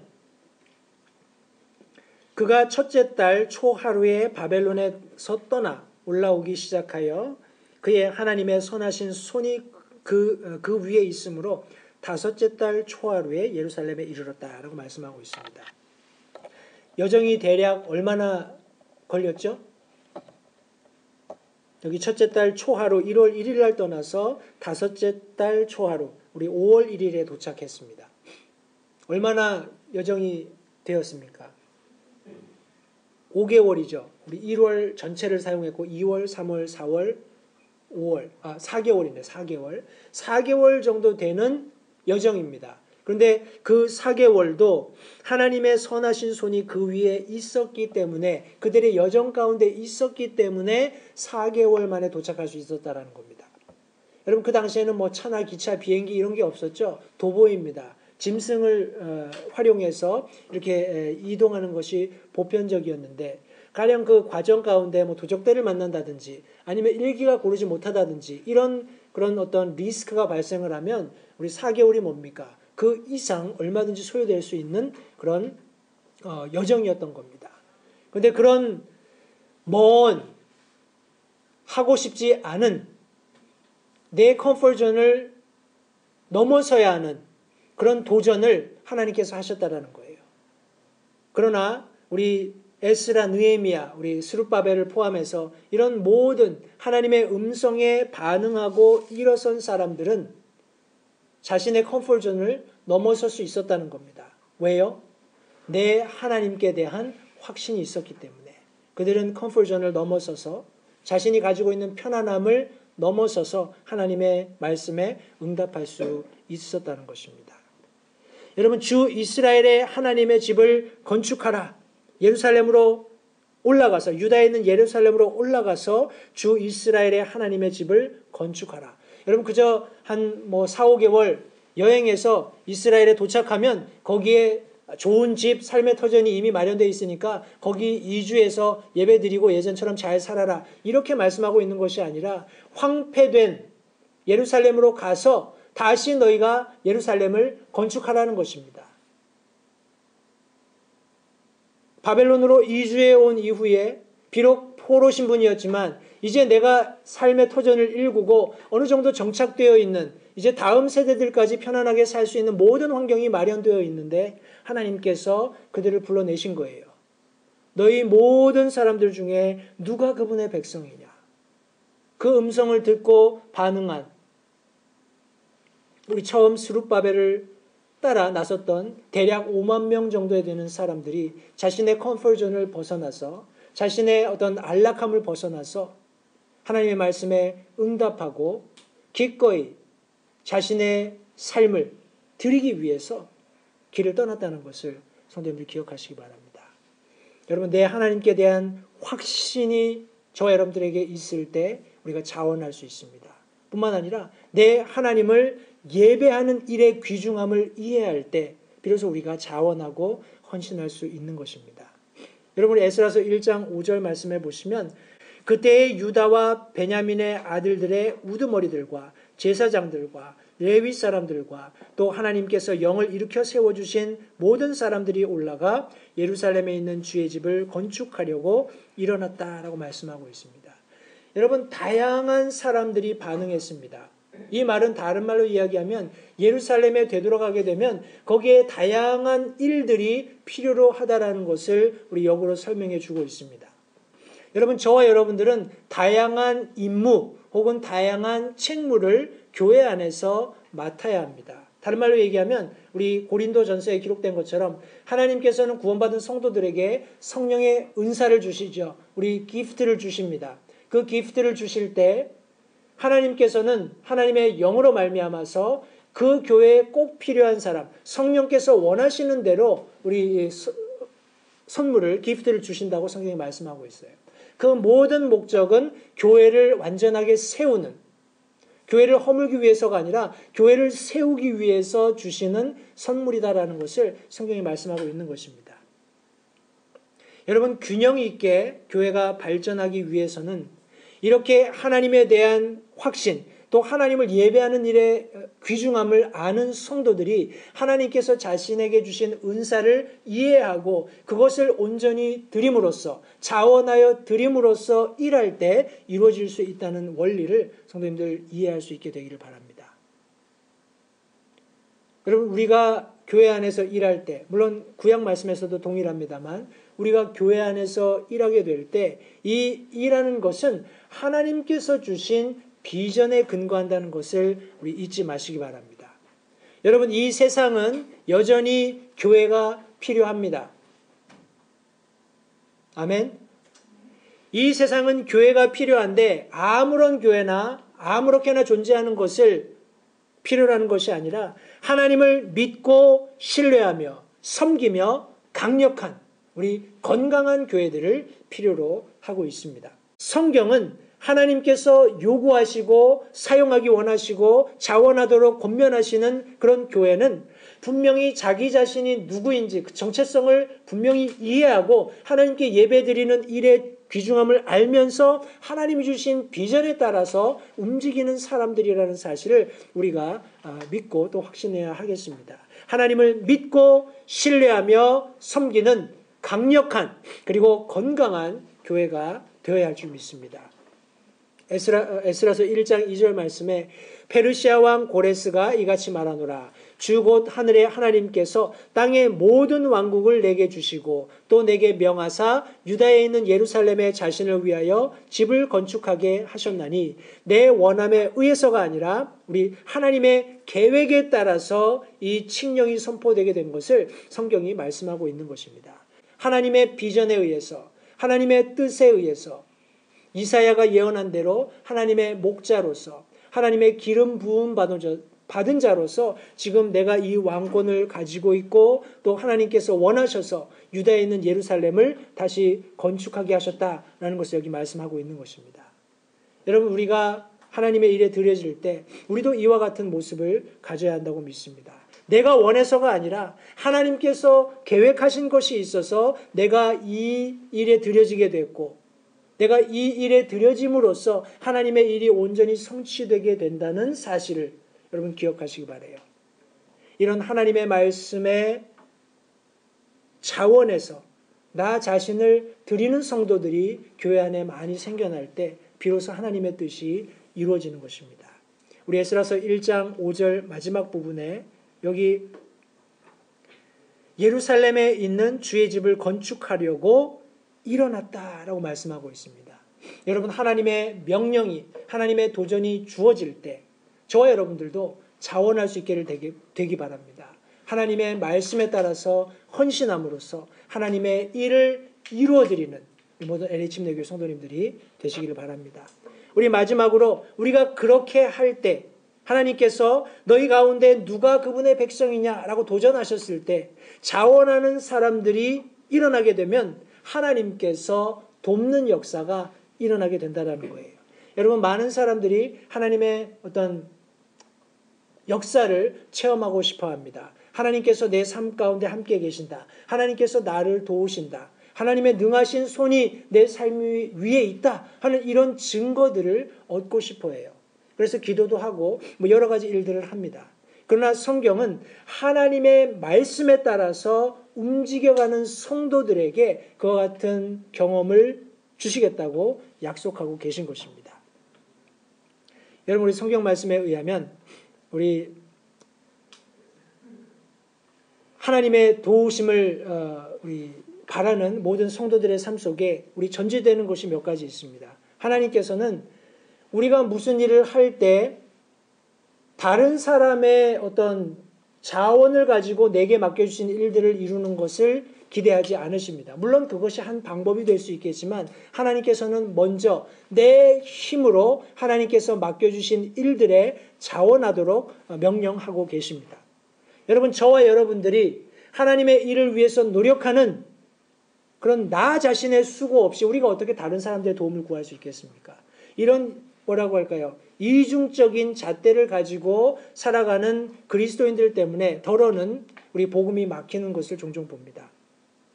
그가 첫째 달 초하루에 바벨론에서 떠나 올라오기 시작하여 그의 하나님의 선하신 손이 그 위에 있으므로 다섯째 달 초하루에 예루살렘에 이르렀다라고 말씀하고 있습니다. 여정이 대략 얼마나 걸렸죠? 여기 첫째 달 초하루 1월 1일 날 떠나서 다섯째 달 초하루 우리 5월 1일에 도착했습니다. 얼마나 여정이 되었습니까? 5개월이죠. 우리 1월 전체를 사용했고 2월, 3월, 4월, 5월, 4개월이네. 4개월. 4개월 정도 되는 여정입니다. 그런데 그 4개월도 하나님의 선하신 손이 그 위에 있었기 때문에 그들의 여정 가운데 있었기 때문에 4개월 만에 도착할 수 있었다는 겁니다. 여러분 그 당시에는 뭐 차나 기차, 비행기 이런 게 없었죠. 도보입니다. 짐승을 활용해서 이렇게 이동하는 것이 보편적이었는데 가령 그 과정 가운데 뭐 도적대를 만난다든지 아니면 일기가 고르지 못하다든지 이런 그런 어떤 리스크가 발생을 하면 우리 4개월이 뭡니까? 그 이상 얼마든지 소요될 수 있는 그런 여정이었던 겁니다. 그런데 그런 먼 하고 싶지 않은 내 컴포트존을 넘어서야 하는 그런 도전을 하나님께서 하셨다라는 거예요. 그러나 우리 에스라, 느헤미야, 우리 스룹바벨을 포함해서 이런 모든 하나님의 음성에 반응하고 일어선 사람들은 자신의 컴포트존을 넘어설 수 있었다는 겁니다. 왜요? 내 하나님께 대한 확신이 있었기 때문에 그들은 컴포트존을 넘어서서 자신이 가지고 있는 편안함을 넘어서서 하나님의 말씀에 응답할 수 있었다는 것입니다. 여러분 주 이스라엘의 하나님의 집을 건축하라. 예루살렘으로 올라가서 유다에 있는 예루살렘으로 올라가서 주 이스라엘의 하나님의 집을 건축하라. 여러분 그저 한 4, 5개월 여행해서 이스라엘에 도착하면 거기에 좋은 집, 삶의 터전이 이미 마련되어 있으니까 거기 이주해서 예배드리고 예전처럼 잘 살아라. 이렇게 말씀하고 있는 것이 아니라 황폐된 예루살렘으로 가서 다시 너희가 예루살렘을 건축하라는 것입니다. 바벨론으로 이주해 온 이후에 비록 포로 신분이었지만 이제 내가 삶의 터전을 일구고 어느 정도 정착되어 있는 이제 다음 세대들까지 편안하게 살 수 있는 모든 환경이 마련되어 있는데 하나님께서 그들을 불러내신 거예요. 너희 모든 사람들 중에 누가 그분의 백성이냐? 그 음성을 듣고 반응한 우리 처음 스룹바벨을 따라 나섰던 대략 5만 명 정도에 되는 사람들이 자신의 컴포트존을 벗어나서 자신의 어떤 안락함을 벗어나서 하나님의 말씀에 응답하고 기꺼이 자신의 삶을 드리기 위해서 길을 떠났다는 것을 성도님들 기억하시기 바랍니다. 여러분 내 하나님께 대한 확신이 저와 여러분들에게 있을 때 우리가 자원할 수 있습니다. 뿐만 아니라 내 하나님을 예배하는 일의 귀중함을 이해할 때 비로소 우리가 자원하고 헌신할 수 있는 것입니다. 여러분 에스라서 1장 5절 말씀해 보시면 그때의 유다와 베냐민의 아들들의 우두머리들과 제사장들과 레위 사람들과 또 하나님께서 영을 일으켜 세워주신 모든 사람들이 올라가 예루살렘에 있는 주의 집을 건축하려고 일어났다라고 말씀하고 있습니다. 여러분, 다양한 사람들이 반응했습니다. 이 말은 다른 말로 이야기하면 예루살렘에 되돌아가게 되면 거기에 다양한 일들이 필요로 하다라는 것을 우리 역으로 설명해 주고 있습니다. 여러분, 저와 여러분들은 다양한 임무 혹은 다양한 책무를 교회 안에서 맡아야 합니다. 다른 말로 얘기하면 우리 고린도전서에 기록된 것처럼 하나님께서는 구원받은 성도들에게 성령의 은사를 주시죠. 우리 기프트를 주십니다. 그 기프트를 주실 때 하나님께서는 하나님의 영으로 말미암아서 그 교회에 꼭 필요한 사람, 성령께서 원하시는 대로 우리 선물을, 기프트를 주신다고 성경이 말씀하고 있어요. 그 모든 목적은 교회를 완전하게 세우는, 교회를 허물기 위해서가 아니라 교회를 세우기 위해서 주시는 선물이다라는 것을 성경이 말씀하고 있는 것입니다. 여러분, 균형 있게 교회가 발전하기 위해서는 이렇게 하나님에 대한 확신, 또 하나님을 예배하는 일의 귀중함을 아는 성도들이 하나님께서 자신에게 주신 은사를 이해하고 그것을 온전히 드림으로써, 자원하여 드림으로써 일할 때 이루어질 수 있다는 원리를 성도님들 이해할 수 있게 되기를 바랍니다. 여러분, 우리가 교회 안에서 일할 때, 물론 구약 말씀에서도 동일합니다만 우리가 교회 안에서 일하게 될 때 이 일하는 것은 하나님께서 주신 비전에 근거한다는 것을 우리 잊지 마시기 바랍니다. 여러분, 이 세상은 여전히 교회가 필요합니다. 아멘. 이 세상은 교회가 필요한데 아무런 교회나 아무렇게나 존재하는 것을 필요로 하는 것이 아니라 하나님을 믿고 신뢰하며 섬기며 강력한 우리 건강한 교회들을 필요로 하고 있습니다. 성경은 하나님께서 요구하시고 사용하기 원하시고 자원하도록 권면하시는 그런 교회는 분명히 자기 자신이 누구인지 그 정체성을 분명히 이해하고 하나님께 예배드리는 일의 귀중함을 알면서 하나님이 주신 비전에 따라서 움직이는 사람들이라는 사실을 우리가 믿고 또 확신해야 하겠습니다. 하나님을 믿고 신뢰하며 섬기는 강력한 그리고 건강한 교회가 되어야 할 줄 믿습니다. 에스라서 1장 2절 말씀에 페르시아 왕 고레스가 이같이 말하노라. 주 곧 하늘의 하나님께서 땅의 모든 왕국을 내게 주시고 또 내게 명하사 유다에 있는 예루살렘에 자신을 위하여 집을 건축하게 하셨나니 내 원함에 의해서가 아니라 우리 하나님의 계획에 따라서 이 칙령이 선포되게 된 것을 성경이 말씀하고 있는 것입니다. 하나님의 비전에 의해서, 하나님의 뜻에 의해서 이사야가 예언한 대로 하나님의 목자로서, 하나님의 기름 부음 받은 자로서 지금 내가 이 왕권을 가지고 있고 또 하나님께서 원하셔서 유다에 있는 예루살렘을 다시 건축하게 하셨다라는 것을 여기 말씀하고 있는 것입니다. 여러분, 우리가 하나님의 일에 들여질 때 우리도 이와 같은 모습을 가져야 한다고 믿습니다. 내가 원해서가 아니라 하나님께서 계획하신 것이 있어서 내가 이 일에 들여지게 됐고 내가 이 일에 들여짐으로써 하나님의 일이 온전히 성취되게 된다는 사실을 여러분 기억하시기 바라요. 이런 하나님의 말씀의 자원에서 나 자신을 드리는 성도들이 교회 안에 많이 생겨날 때 비로소 하나님의 뜻이 이루어지는 것입니다. 우리 에스라서 1장 5절 마지막 부분에 여기 예루살렘에 있는 주의 집을 건축하려고 일어났다라고 말씀하고 있습니다. 여러분, 하나님의 명령이, 하나님의 도전이 주어질 때 저와 여러분들도 자원할 수 있게 되기 바랍니다. 하나님의 말씀에 따라서 헌신함으로써 하나님의 일을 이루어드리는 모든 LH임내교회 성도님들이 되시기를 바랍니다. 우리 마지막으로 우리가 그렇게 할 때 하나님께서 너희 가운데 누가 그분의 백성이냐라고 도전하셨을 때 자원하는 사람들이 일어나게 되면 하나님께서 돕는 역사가 일어나게 된다는 거예요. 여러분, 많은 사람들이 하나님의 어떤 역사를 체험하고 싶어 합니다. 하나님께서 내 삶 가운데 함께 계신다. 하나님께서 나를 도우신다. 하나님의 능하신 손이 내 삶 위에 있다 하는 이런 증거들을 얻고 싶어 해요. 그래서 기도도 하고 뭐 여러 가지 일들을 합니다. 그러나 성경은 하나님의 말씀에 따라서 움직여가는 성도들에게 그와 같은 경험을 주시겠다고 약속하고 계신 것입니다. 여러분, 우리 성경 말씀에 의하면 우리 하나님의 도우심을 우리 바라는 모든 성도들의 삶 속에 우리 전제되는 것이 몇 가지 있습니다. 하나님께서는 우리가 무슨 일을 할 때 다른 사람의 어떤 자원을 가지고 내게 맡겨주신 일들을 이루는 것을 기대하지 않으십니다. 물론 그것이 한 방법이 될 수 있겠지만 하나님께서는 먼저 내 힘으로 하나님께서 맡겨주신 일들에 자원하도록 명령하고 계십니다. 여러분, 저와 여러분들이 하나님의 일을 위해서 노력하는 그런 나 자신의 수고 없이 우리가 어떻게 다른 사람들의 도움을 구할 수 있겠습니까? 이런 뭐라고 할까요? 이중적인 잣대를 가지고 살아가는 그리스도인들 때문에 더러는 우리 복음이 막히는 것을 종종 봅니다.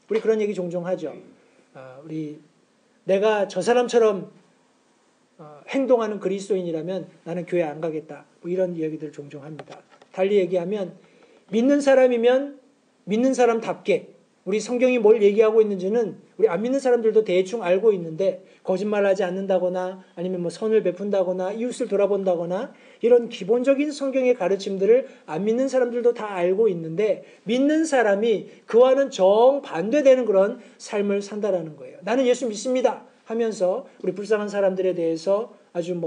우리 그런 얘기 종종 하죠. 내가 저 사람처럼 행동하는 그리스도인이라면 나는 교회 안 가겠다. 뭐 이런 이야기들을 종종 합니다. 달리 얘기하면 믿는 사람이면 믿는 사람답게 우리 성경이 뭘 얘기하고 있는지는 우리 안 믿는 사람들도 대충 알고 있는데 거짓말하지 않는다거나 아니면 뭐 선을 베푼다거나 이웃을 돌아본다거나 이런 기본적인 성경의 가르침들을 안 믿는 사람들도 다 알고 있는데 믿는 사람이 그와는 정반대되는 그런 삶을 산다라는 거예요. 나는 예수 믿습니다 하면서 우리 불쌍한 사람들에 대해서 아주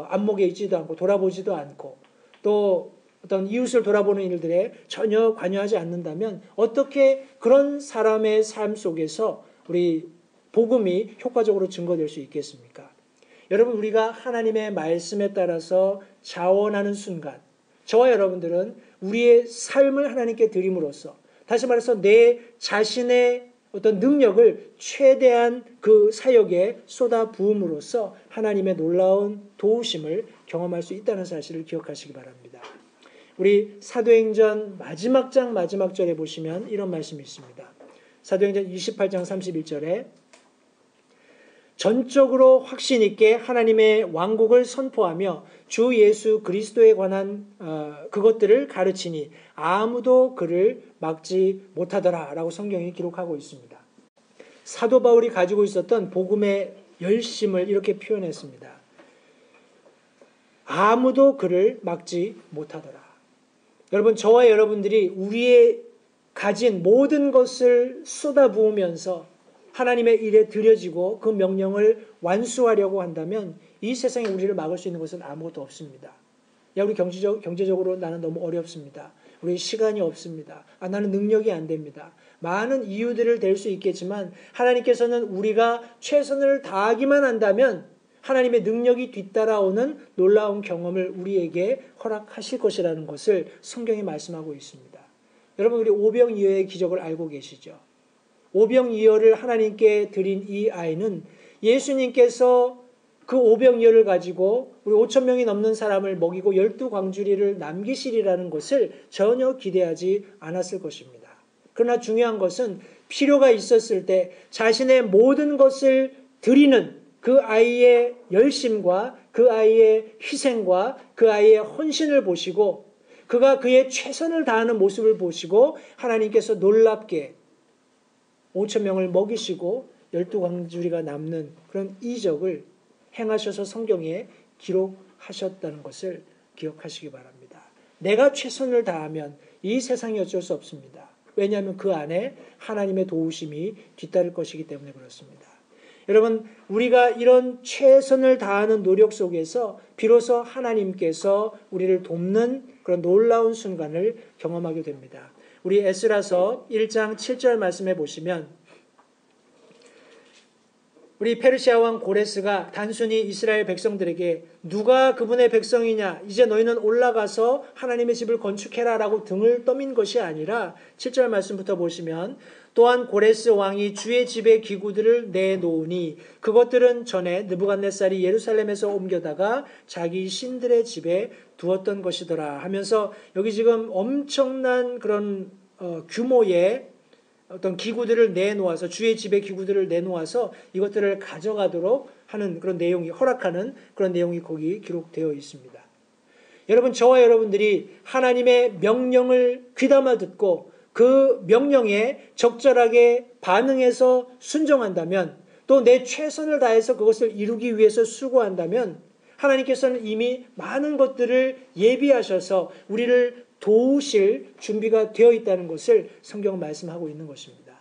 안목에 있지도 않고 돌아보지도 않고 또 어떤 이웃을 돌아보는 일들에 전혀 관여하지 않는다면 어떻게 그런 사람의 삶 속에서 우리 복음이 효과적으로 증거될 수 있겠습니까? 여러분, 우리가 하나님의 말씀에 따라서 자원하는 순간 저와 여러분들은 우리의 삶을 하나님께 드림으로써 다시 말해서 내 자신의 어떤 능력을 최대한 그 사역에 쏟아 부음으로써 하나님의 놀라운 도우심을 경험할 수 있다는 사실을 기억하시기 바랍니다. 우리 사도행전 마지막 장 마지막 절에 보시면 이런 말씀이 있습니다. 사도행전 28장 31절에 전적으로 확신 있게 하나님의 왕국을 선포하며 주 예수 그리스도에 관한 그것들을 가르치니 아무도 그를 막지 못하더라 라고 성경이 기록하고 있습니다. 사도 바울이 가지고 있었던 복음의 열심을 이렇게 표현했습니다. 아무도 그를 막지 못하더라. 여러분, 저와 여러분들이 우리의 가진 모든 것을 쏟아부으면서 하나님의 일에 들여지고 그 명령을 완수하려고 한다면 이 세상에 우리를 막을 수 있는 것은 아무것도 없습니다. 야, 우리 경제적으로 나는 너무 어렵습니다. 우리 시간이 없습니다. 나는 능력이 안 됩니다. 많은 이유들을 댈 수 있겠지만 하나님께서는 우리가 최선을 다하기만 한다면 하나님의 능력이 뒤따라오는 놀라운 경험을 우리에게 허락하실 것이라는 것을 성경이 말씀하고 있습니다. 여러분, 우리 오병이어의 기적을 알고 계시죠? 오병이어를 하나님께 드린 이 아이는 예수님께서 그 오병이어를 가지고 우리 5천 명이 넘는 사람을 먹이고 12광주리를 남기시리라는 것을 전혀 기대하지 않았을 것입니다. 그러나 중요한 것은 필요가 있었을 때 자신의 모든 것을 드리는 그 아이의 열심과 그 아이의 희생과 그 아이의 헌신을 보시고 그가 그의 최선을 다하는 모습을 보시고 하나님께서 놀랍게 5천 명을 먹이시고 12광주리가 남는 그런 이적을 행하셔서 성경에 기록하셨다는 것을 기억하시기 바랍니다. 내가 최선을 다하면 이 세상이 어쩔 수 없습니다. 왜냐하면 그 안에 하나님의 도우심이 뒤따를 것이기 때문에 그렇습니다. 여러분, 우리가 이런 최선을 다하는 노력 속에서 비로소 하나님께서 우리를 돕는 그런 놀라운 순간을 경험하게 됩니다. 우리 에스라서 1장 7절 말씀해 보시면 우리 페르시아 왕 고레스가 단순히 이스라엘 백성들에게 누가 그분의 백성이냐, 이제 너희는 올라가서 하나님의 집을 건축해라 라고 등을 떠민 것이 아니라 7절 말씀부터 보시면 또한 고레스 왕이 주의 집의 기구들을 내놓으니 그것들은 전에 느부갓네살이 예루살렘에서 옮겨다가 자기 신들의 집에 두었던 것이더라 하면서 여기 지금 엄청난 그런 규모의 어떤 기구들을 내놓아서 주의 집의 기구들을 내놓아서 이것들을 가져가도록 하는 그런 내용이 허락하는 그런 내용이 거기 기록되어 있습니다. 여러분, 저와 여러분들이 하나님의 명령을 귀담아 듣고 그 명령에 적절하게 반응해서 순종한다면, 또 내 최선을 다해서 그것을 이루기 위해서 수고한다면 하나님께서는 이미 많은 것들을 예비하셔서 우리를 도우실 준비가 되어 있다는 것을 성경은 말씀하고 있는 것입니다.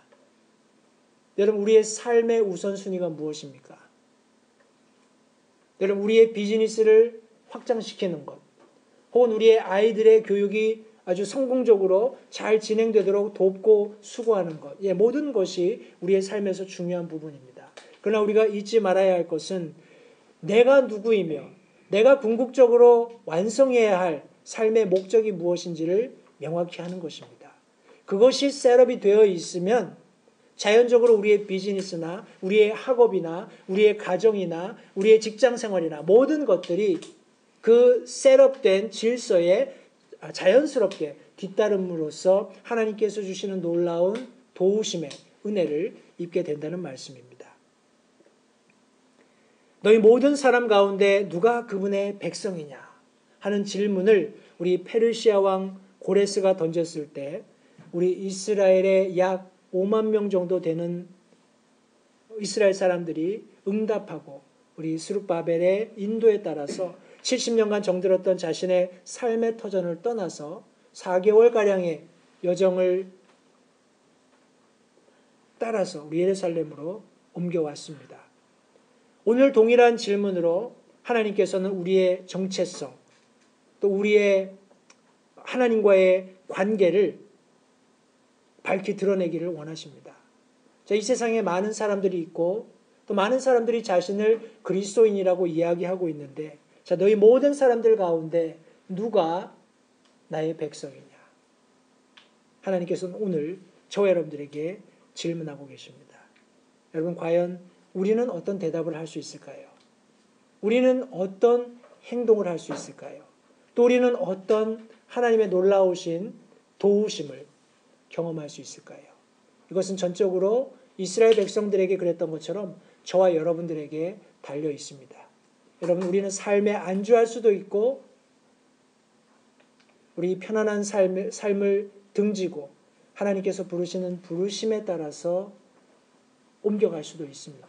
여러분, 우리의 삶의 우선순위가 무엇입니까? 여러분, 우리의 비즈니스를 확장시키는 것, 혹은 우리의 아이들의 교육이 아주 성공적으로 잘 진행되도록 돕고 수고하는 것, 모든 것이 우리의 삶에서 중요한 부분입니다. 그러나 우리가 잊지 말아야 할 것은 내가 누구이며 내가 궁극적으로 완성해야 할 삶의 목적이 무엇인지를 명확히 하는 것입니다. 그것이 셋업이 되어 있으면 자연적으로 우리의 비즈니스나 우리의 학업이나 우리의 가정이나 우리의 직장생활이나 모든 것들이 그 셋업된 질서에 자연스럽게 뒤따름으로써 하나님께서 주시는 놀라운 도우심의 은혜를 입게 된다는 말씀입니다. 너희 모든 사람 가운데 누가 그분의 백성이냐 하는 질문을 우리 페르시아 왕 고레스가 던졌을 때 우리 이스라엘의 약 5만 명 정도 되는 이스라엘 사람들이 응답하고 우리 스룹바벨의 인도에 따라서 70년간 정들었던 자신의 삶의 터전을 떠나서 4개월가량의 여정을 따라서 우리 예루살렘으로 옮겨왔습니다. 오늘 동일한 질문으로 하나님께서는 우리의 정체성, 또 우리의 하나님과의 관계를 밝히 드러내기를 원하십니다. 이 세상에 많은 사람들이 있고 또 많은 사람들이 자신을 그리스도인이라고 이야기하고 있는데, 너희 모든 사람들 가운데 누가 나의 백성이냐? 하나님께서는 오늘 저와 여러분들에게 질문하고 계십니다. 여러분, 과연 우리는 어떤 대답을 할 수 있을까요? 우리는 어떤 행동을 할 수 있을까요? 또 우리는 어떤 하나님의 놀라우신 도우심을 경험할 수 있을까요? 이것은 전적으로 이스라엘 백성들에게 그랬던 것처럼 저와 여러분들에게 달려 있습니다. 여러분, 우리는 삶에 안주할 수도 있고 우리 편안한 삶을 등지고 하나님께서 부르시는 부르심에 따라서 옮겨갈 수도 있습니다.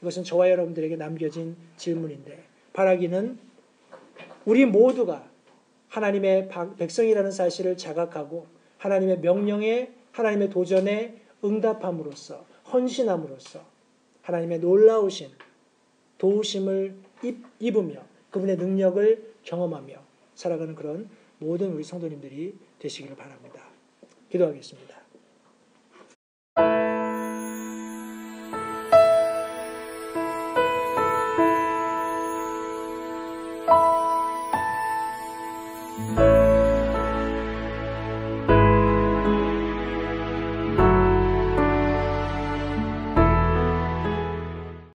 이것은 저와 여러분들에게 남겨진 질문인데, 바라기는 우리 모두가 하나님의 백성이라는 사실을 자각하고 하나님의 명령에, 하나님의 도전에 응답함으로써, 헌신함으로써 하나님의 놀라우신 도우심을 입으며 그분의 능력을 경험하며 살아가는 그런 모든 우리 성도님들이 되시기를 바랍니다. 기도하겠습니다. you.